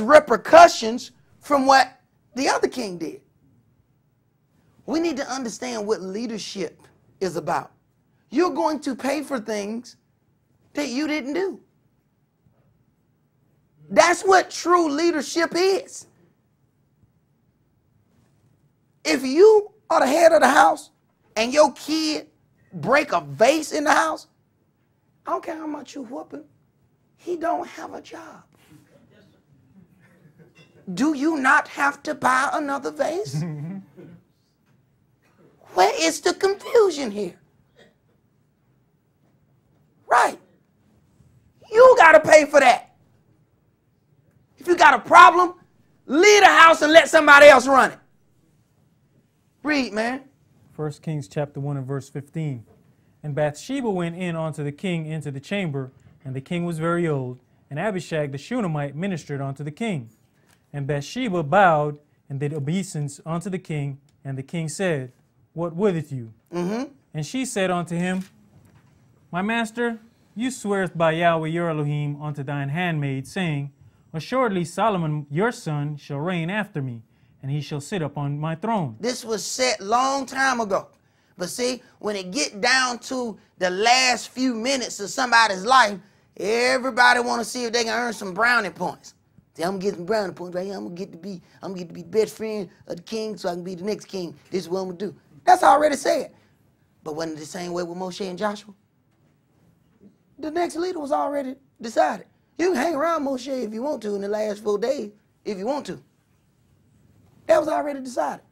repercussions from what the other king did. We need to understand what leadership is about. You're going to pay for things that you didn't do. That's what true leadership is. If you are the head of the house and your kid break a vase in the house, I don't care how much you whoop him, he don't have a job. Do you not have to buy another vase? Where is the confusion here? Right. You got to pay for that. If you got a problem, leave the house and let somebody else run it. Read, man. 1 Kings chapter 1 and verse 15. And Bathsheba went in unto the king into the chamber, and the king was very old, and Abishag the Shunammite ministered unto the king. And Bathsheba bowed and did obeisance unto the king, and the king said, What willeth you? And she said unto him, My master, you swearest by Yahweh your Elohim unto thine handmaid, saying, Assuredly Solomon your son shall reign after me, and he shall sit upon my throne. This was set long time ago. But see, when it get down to the last few minutes of somebody's life, everybody want to see if they can earn some brownie points. See, I'm gonna get some brownie points right here. I'm gonna get to be the best friend of the king, so I can be the next king. This is what I'm gonna do. That's already said. But wasn't it the same way with Moshe and Joshua? The next leader was already decided. You can hang around Moshe if you want to in the last 4 days, if you want to. That was already decided.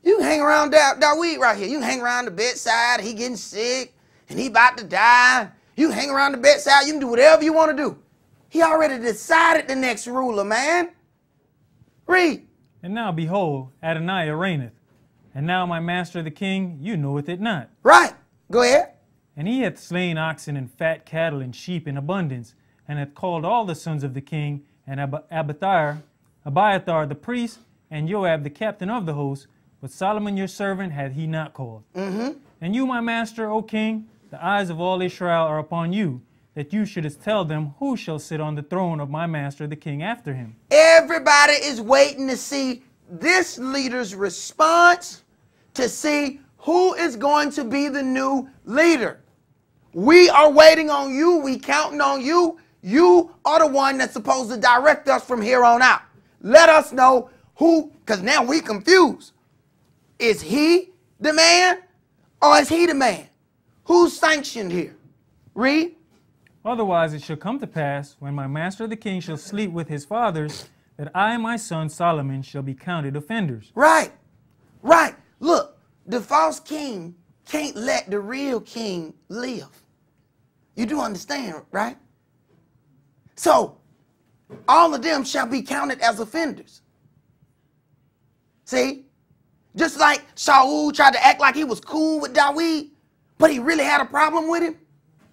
You can hang around David right here. You can hang around the bedside. He getting sick and he about to die. You can hang around the bedside. You can do whatever you want to do. He already decided the next ruler, man. Read. And now behold, Adonijah reigneth. And now my master the king, you knoweth it not. Right. Go ahead. And he hath slain oxen and fat cattle and sheep in abundance, and hath called all the sons of the king, and Abiathar the priest, and Joab the captain of the host, but Solomon your servant hath he not called. And you, my master, O king, the eyes of all Israel are upon you, that you shouldest tell them who shall sit on the throne of my master the king after him. Everybody is waiting to see this leader's response, to see who is going to be the new leader. We are waiting on you. We counting on you. You are the one that's supposed to direct us from here on out. Let us know who, because now we confused. Is he the man or is he the man? Who's sanctioned here? Read. Otherwise it shall come to pass, when my master the king shall sleep with his fathers, that I and my son Solomon shall be counted offenders. Right. Right. Look, the false king can't let the real king live. You do understand, right? So, all of them shall be counted as offenders. See? Just like Saul tried to act like he was cool with David, but he really had a problem with him.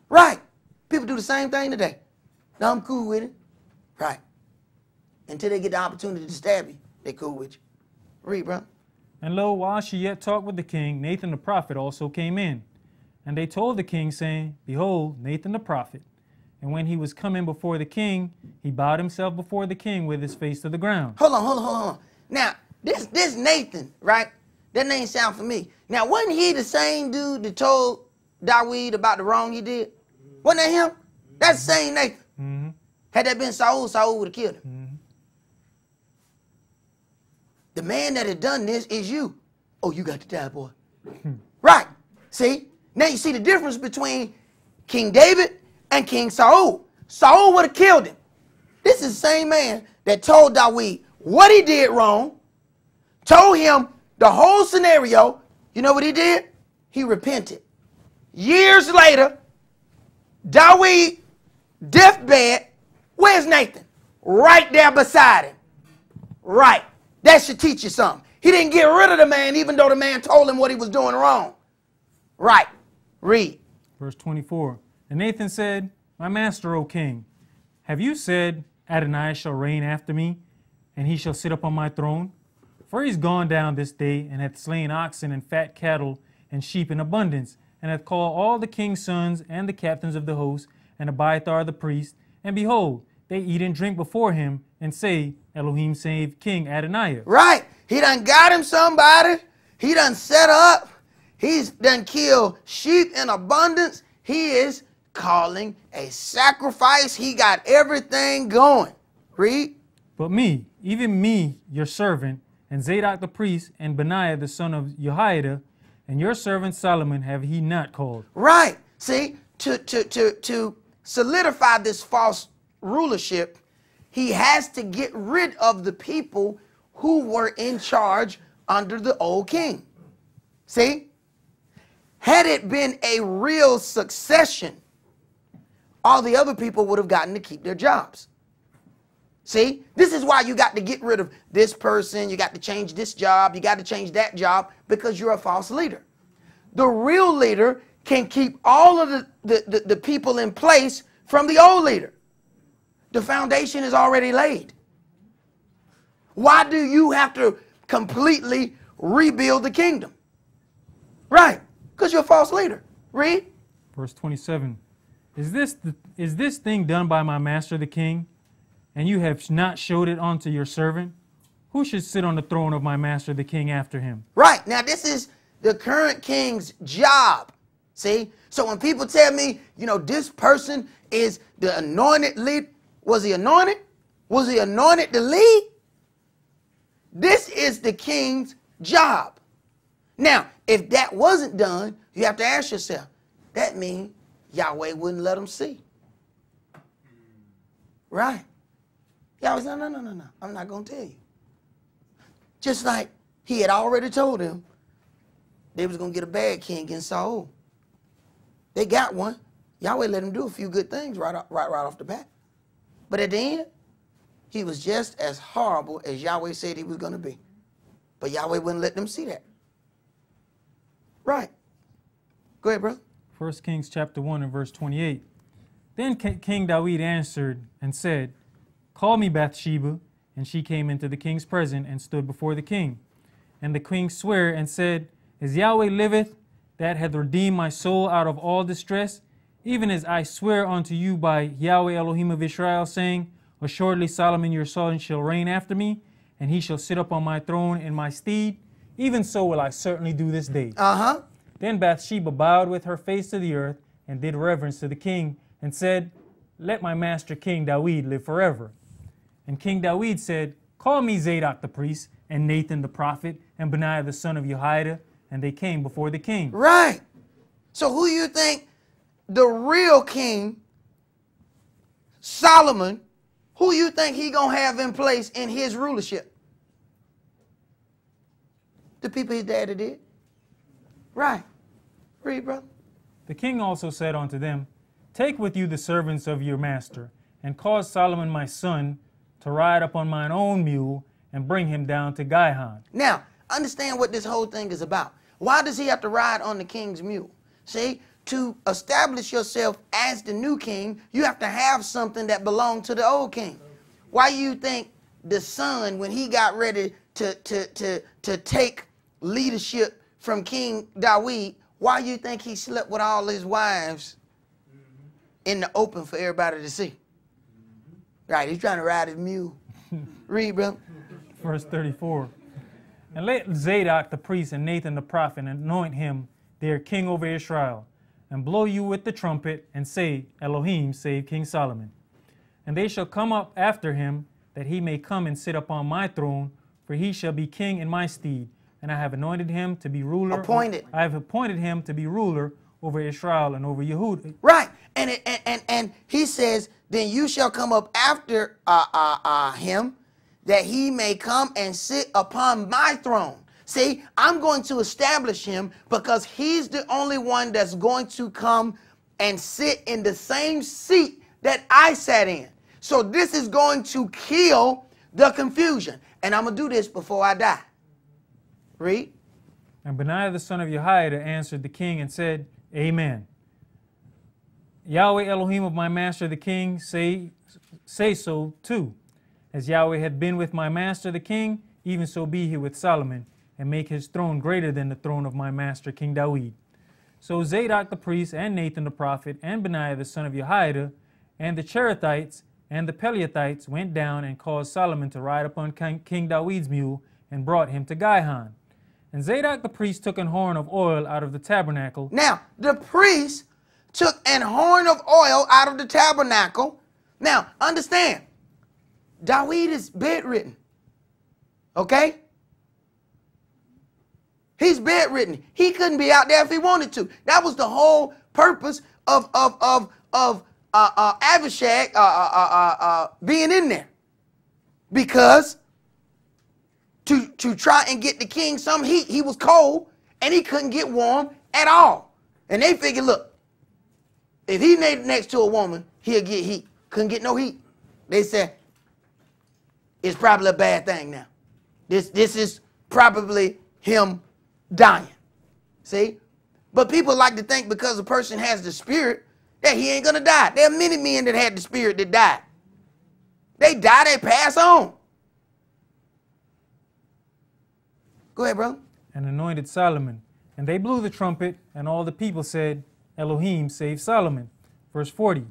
Right. People do the same thing today. No, I'm cool with it. Right. Until they get the opportunity to stab you, they cool with you. Read, bro. And lo, while she yet talked with the king, Nathan the prophet also came in. And they told the king, saying, Behold, Nathan the prophet. And when he was coming before the king, he bowed himself before the king with his face to the ground. Hold on. Now, this Nathan, right? That name sound familiar. Now, wasn't he the same dude that told Dawid about the wrong he did? Wasn't that him? That's the same Nathan. Mm-hmm. Had that been Saul, Saul would have killed him. Mm-hmm. The man that had done this is you. Oh, you got to die, boy. Right. See? Now you see the difference between King David and King Saul. Saul would have killed him. This is the same man that told Dawid what he did wrong, told him the whole scenario. You know what he did? He repented. Years later, Dawid, deathbed, where's Nathan? Right there beside him. Right. That should teach you something. He didn't get rid of the man even though the man told him what he was doing wrong. Right. Read. Verse 24. And Nathan said, My master, O king, have you said, Adonai shall reign after me, and he shall sit upon my throne? For he's gone down this day, and hath slain oxen and fat cattle and sheep in abundance, and hath called all the king's sons and the captains of the host, and Abiathar the priest, and behold, they eat and drink before him, and say, Elohim save King Adonai. Right. He done got him somebody. He done set up. He's done killed sheep in abundance. He is calling a sacrifice. He got everything going. Read. But me, even me, your servant, and Zadok the priest, and Benaiah the son of Jehoiada, and your servant Solomon have he not called. Right. See, to solidify this false rulership, he has to get rid of the people who were in charge under the old king. See? Had it been a real succession, all the other people would have gotten to keep their jobs. See? This is why you got to get rid of this person, you got to change this job, you got to change that job, because you're a false leader. The real leader can keep all of the people in place from the old leader. The foundation is already laid. Why do you have to completely rebuild the kingdom? Right, because you're a false leader. Read. Verse 27. Is this thing done by my master the king, and you have not showed it unto your servant? Who should sit on the throne of my master the king after him? Right, now this is the current king's job. See, so when people tell me, you know, this person is the anointed lead, was he anointed? Was he anointed to lead? This is the king's job. Now, if that wasn't done, you have to ask yourself, that means Yahweh wouldn't let them see. Right. Yahweh said, no, I'm not going to tell you. Just like he had already told them they was going to get a bad king in Saul. They got one. Yahweh let him do a few good things right off the bat. But at the end, he was just as horrible as Yahweh said he was going to be. But Yahweh wouldn't let them see that. Right. Go ahead, brother. 1 Kings chapter 1 and verse 28. Then King Dawid answered and said, Call me Bathsheba. And she came into the king's presence and stood before the king. And the king sware and said, As Yahweh liveth, that hath redeemed my soul out of all distress, even as I swear unto you by Yahweh Elohim of Israel, saying, Assuredly Solomon your son shall reign after me, and he shall sit upon my throne in my stead. Even so will I certainly do this day. Then Bathsheba bowed with her face to the earth, and did reverence to the king, and said, Let my master King Dawid live forever. And King Dawid said, Call me Zadok the priest, and Nathan the prophet, and Benaiah the son of Jehoiada. And they came before the king. Right. So who you think the real king, Solomon, who you think he gonna have in place in his rulership? The people his daddy did. Right. Read, brother. The king also said unto them, Take with you the servants of your master, and cause Solomon my son to ride upon mine own mule, and bring him down to Gihon. Now, understand what this whole thing is about. Why does he have to ride on the king's mule? See, to establish yourself as the new king, you have to have something that belonged to the old king. Why you think the son, when he got ready to take leadership from King Dawid, why you think he slept with all his wives in the open for everybody to see? Right, he's trying to ride his mule. Read, bro. Verse 34. And let Zadok the priest and Nathan the prophet anoint him their king over Israel, and blow you with the trumpet, and say, Elohim save King Solomon. And they shall come up after him, that he may come and sit upon my throne, for he shall be king in my stead. And I have anointed him to be ruler. Appointed. I have appointed him to be ruler over Israel and over Yehuda. Right, and he says, then you shall come up after him, that he may come and sit upon my throne. See, I'm going to establish him because he's the only one that's going to come and sit in the same seat that I sat in. So this is going to kill the confusion. And I'm going to do this before I die. Read. And Benaiah the son of Jehoiada answered the king and said, Amen. Yahweh Elohim of my master the king, say so too. As Yahweh had been with my master the king, even so be he with Solomon, and make his throne greater than the throne of my master King Dawid. So Zadok the priest, and Nathan the prophet, and Benaiah the son of Jehoiada, and the Cherethites, and the Pelethites went down and caused Solomon to ride upon King Dawid's mule, and brought him to Gihon. And Zadok the priest took an horn of oil out of the tabernacle. Now, the priest took an horn of oil out of the tabernacle. Now, understand, Dawid is bedridden. Okay? He's bedridden. He couldn't be out there if he wanted to. That was the whole purpose of Abishag being in there, because to try and get the king some heat. He was cold and he couldn't get warm at all. And they figured, look, if he next to a woman, he'll get heat. Couldn't get no heat. They said, it's probably a bad thing now. This is probably him dying. See? But people like to think because a person has the spirit that he ain't gonna die. There are many men that had the spirit that died. They die, they pass on. Go ahead, bro. And anointed Solomon. And they blew the trumpet, and all the people said, Elohim save Solomon. Verse 40.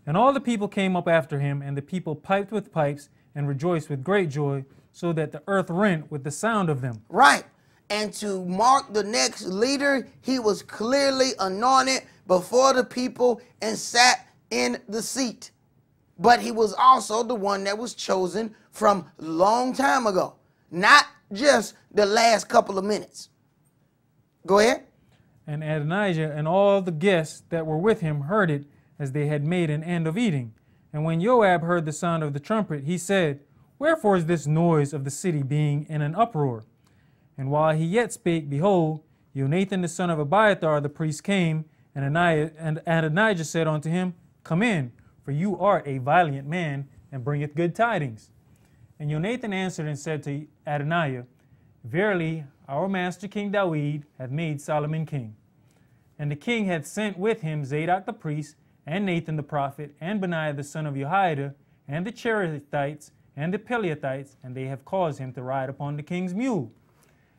And all the people came up after him, and the people piped with pipes and rejoiced with great joy, so that the earth rent with the sound of them. Right. And to mark the next leader, he was clearly anointed before the people and sat in the seat. But he was also the one that was chosen from long time ago, not just the last couple of minutes. Go ahead. And Adonijah and all the guests that were with him heard it, as they had made an end of eating. And when Joab heard the sound of the trumpet, he said, Wherefore is this noise of the city being in an uproar? And while he yet spake, behold, Jonathan the son of Abiathar the priest came, and Adonijah said unto him, Come in, for you are a valiant man, and bringeth good tidings. And Jonathan answered and said to Adonijah, Verily, our master King Dawid hath made Solomon king. And the king hath sent with him Zadok the priest, and Nathan the prophet, and Benaiah the son of Jehoiada, and the Cherethites, and the Pelethites, and they have caused him to ride upon the king's mule.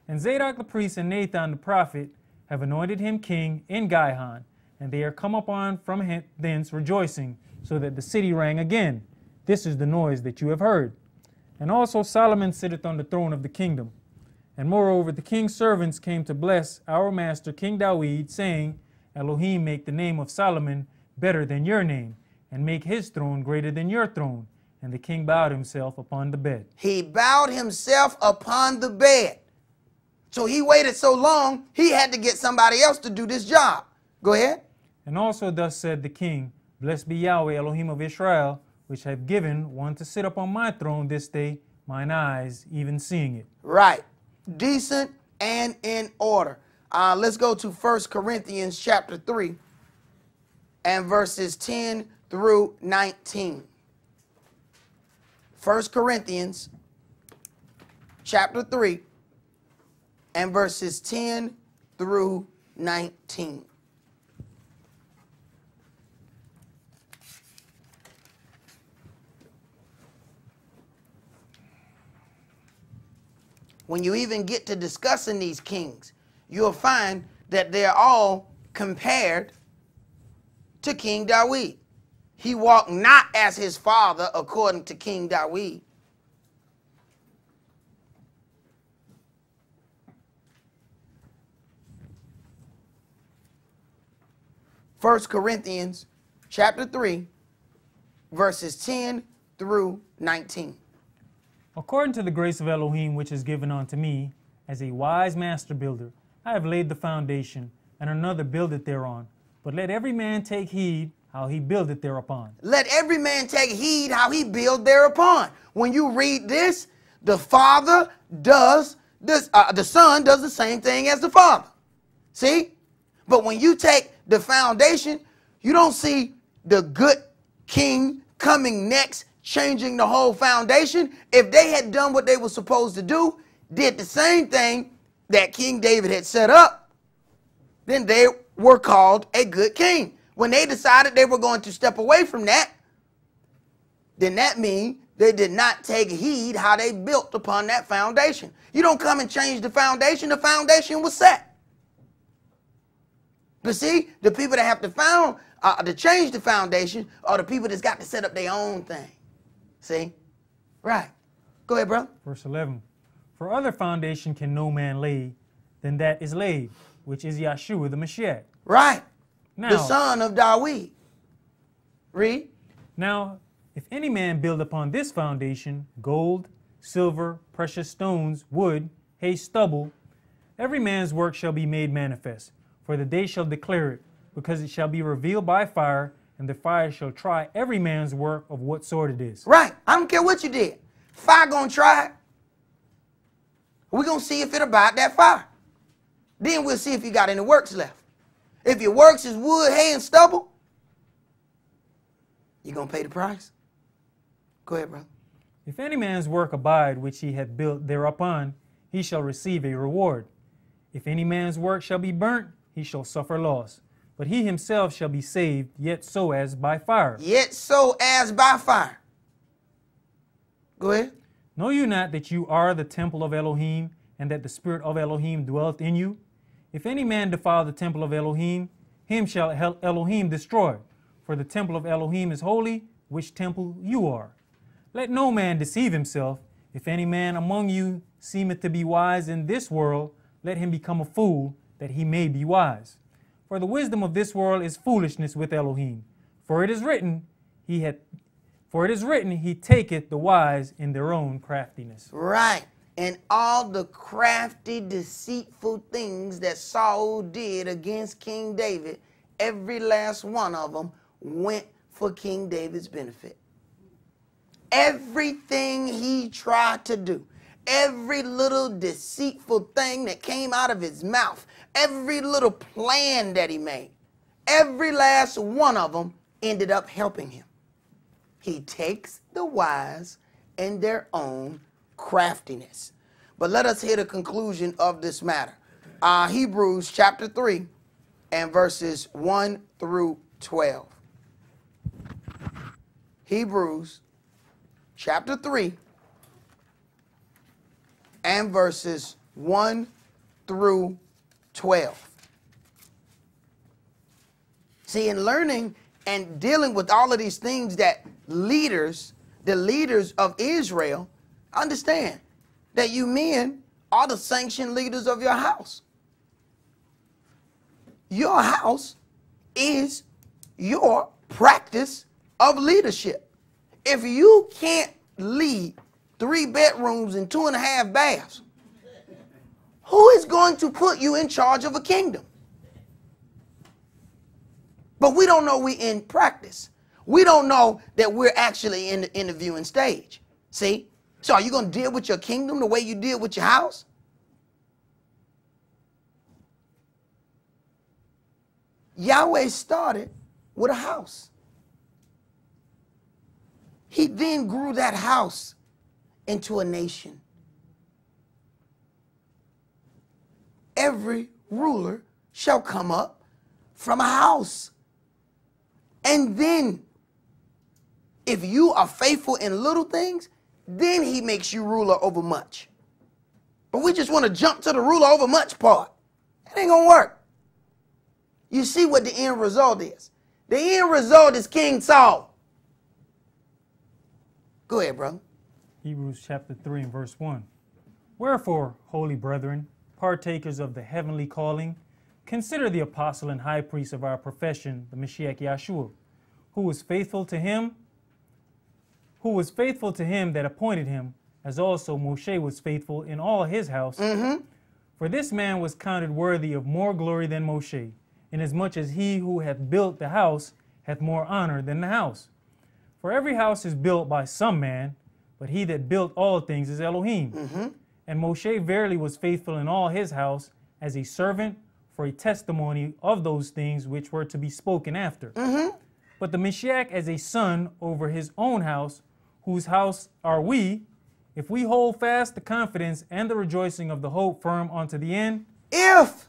And Zadok the priest and Nathan the prophet have anointed him king in Gihon, and they are come upon from thence rejoicing, so that the city rang again. This is the noise that you have heard. And also Solomon sitteth on the throne of the kingdom. And moreover, the king's servants came to bless our master King Dawid, saying, Elohim make the name of Solomon better than your name, and make his throne greater than your throne. And the king bowed himself upon the bed. He bowed himself upon the bed. So he waited so long, he had to get somebody else to do this job. Go ahead. And also thus said the king, Blessed be Yahweh Elohim of Israel, which hath given one to sit upon my throne this day, mine eyes even seeing it. Right. Decent and in order. Let's go to 1 Corinthians chapter 3 and verses 10 through 19. 1 Corinthians chapter 3 and verses 10 through 19. when you even get to discussing these kings, you'll find that they're all compared to King Dawid. He walked not as his father according to King Dawid. First Corinthians chapter 3, verses 10 through 19. According to the grace of Elohim which is given unto me, as a wise master builder, I have laid the foundation, and another buildeth thereon. But let every man take heed how he buildeth thereupon. Let every man take heed how he build thereupon. When you read this, the Father does this, the Son does the same thing as the Father. See? But when you take the foundation, you don't see the good king coming next, changing the whole foundation. If they had done what they were supposed to do, did the same thing that King David had set up, then they were called a good king. When they decided they were going to step away from that, then that means they did not take heed how they built upon that foundation. You don't come and change the foundation was set. But see, the people that have to change the foundation are the people that's got to set up their own thing. See? Right. Go ahead, bro. Verse 11. For other foundation can no man lay than that is laid, which is Yahshua the Mashiach. Right. Now, the son of Dawid. Read. Now, if any man build upon this foundation gold, silver, precious stones, wood, hay, stubble, every man's work shall be made manifest. For the day shall declare it, because it shall be revealed by fire, and the fire shall try every man's work of what sort it is. Right. I don't care what you did. Fire gonna try it. We're gonna see if it abide that fire. Then we'll see if you got any works left. If your works is wood, hay, and stubble, you gonna pay the price. Go ahead, brother. If any man's work abide which he hath built thereupon, he shall receive a reward. If any man's work shall be burnt, he shall suffer loss. But he himself shall be saved, yet so as by fire. Yet so as by fire. Go ahead. Know you not that you are the temple of Elohim, and that the Spirit of Elohim dwelleth in you? If any man defile the temple of Elohim, him shall Elohim destroy. For the temple of Elohim is holy, which temple you are. Let no man deceive himself. If any man among you seemeth to be wise in this world, let him become a fool, that he may be wise. For the wisdom of this world is foolishness with Elohim. For it is written, he taketh the wise in their own craftiness. Right. And all the crafty, deceitful things that Saul did against King David, every last one of them went for King David's benefit. Everything he tried to do, every little deceitful thing that came out of his mouth, every little plan that he made, every last one of them ended up helping him. He takes the wise in their own craftiness. But let us hear the conclusion of this matter. Hebrews chapter 3 and verses 1 through 12. Hebrews chapter 3 and verses 1 through 12. See, in learning and dealing with all of these things that the leaders of Israel, understand that you men are the sanctioned leaders of your house. Your house is your practice of leadership. If you can't lead 3 bedrooms and 2.5 baths, who is going to put you in charge of a kingdom? But we don't know we in practice. We don't know that we're actually in the interviewing stage. See? So are you going to deal with your kingdom the way you deal with your house? Yahweh started with a house. He then grew that house into a nation. Every ruler shall come up from a house. And then, if you are faithful in little things, then he makes you ruler over much. But we just want to jump to the ruler over much part. It ain't going to work. You see what the end result is. The end result is King Saul. Go ahead, brother. Hebrews chapter 3 and verse 1. Wherefore, holy brethren, partakers of the heavenly calling, consider the apostle and high priest of our profession, the Mashiach Yahshua, who was faithful to him that appointed him, as also Moshe was faithful in all his house. For this man was counted worthy of more glory than Moshe, inasmuch as he who hath built the house hath more honor than the house. For every house is built by some man, but he that built all things is Elohim. And Moshe verily was faithful in all his house as a servant for a testimony of those things which were to be spoken after. But the Mashiach as a son over his own house, whose house are we, if we hold fast the confidence and the rejoicing of the hope firm unto the end. If,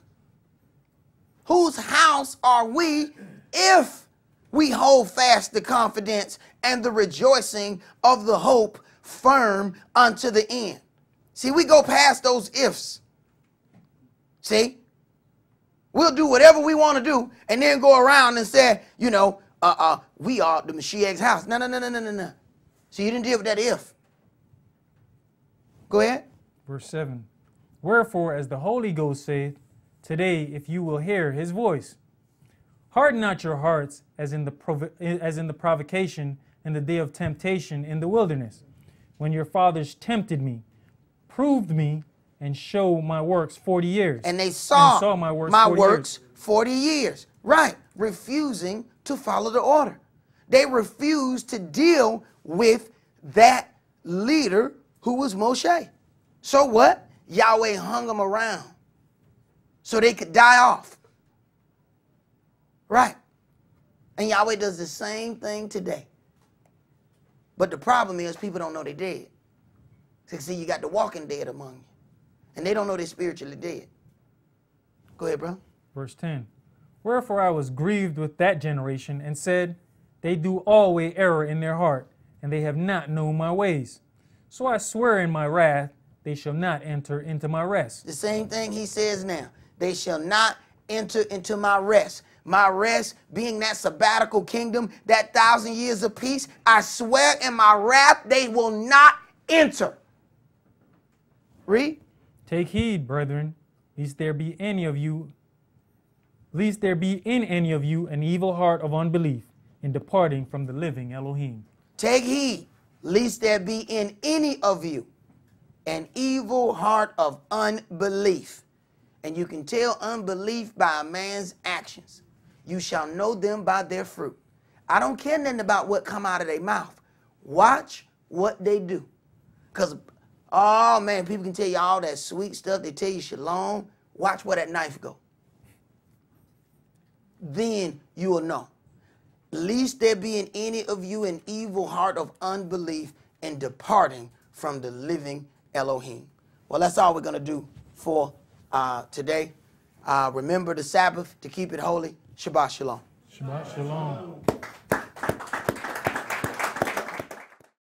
whose house are we if we hold fast the confidence and the rejoicing of the hope firm unto the end. See, we go past those ifs. See? We'll do whatever we want to do and then go around and say, you know, we are the Mashiach's house. No. So you didn't deal with that if. Go ahead. Verse 7. Wherefore, as the Holy Ghost saith, today, if you will hear his voice, harden not your hearts as in the provocation in the day of temptation in the wilderness, when your fathers tempted me, proved me, and showed my works 40 years. And they saw my works 40 years. Right. Refusing to follow the order. They refused to deal with that leader who was Moshe. So what? Yahweh hung them around so they could die off. Right. And Yahweh does the same thing today. But the problem is people don't know they're dead. So see, you got the walking dead among you. And they don't know they're spiritually dead. Go ahead, bro. Verse 10. Wherefore I was grieved with that generation and said, they do always error in their heart, and they have not known my ways. So I swear in my wrath, they shall not enter into my rest. The same thing he says now. They shall not enter into my rest. My rest being that sabbatical kingdom, that 1,000 years of peace. I swear in my wrath, they will not enter. Read. Take heed, brethren, lest there be in any of you an evil heart of unbelief in departing from the living Elohim. Take heed, lest there be in any of you an evil heart of unbelief. And you can tell unbelief by a man's actions. You shall know them by their fruit. I don't care nothing about what come out of their mouth. Watch what they do. Because, oh man, people can tell you all that sweet stuff. They tell you shalom. Watch where that knife go. Then you will know. Lest there be in any of you an evil heart of unbelief in departing from the living Elohim. Well, that's all we're going to do for today. Remember the Sabbath to keep it holy. Shabbat shalom. Shabbat shalom.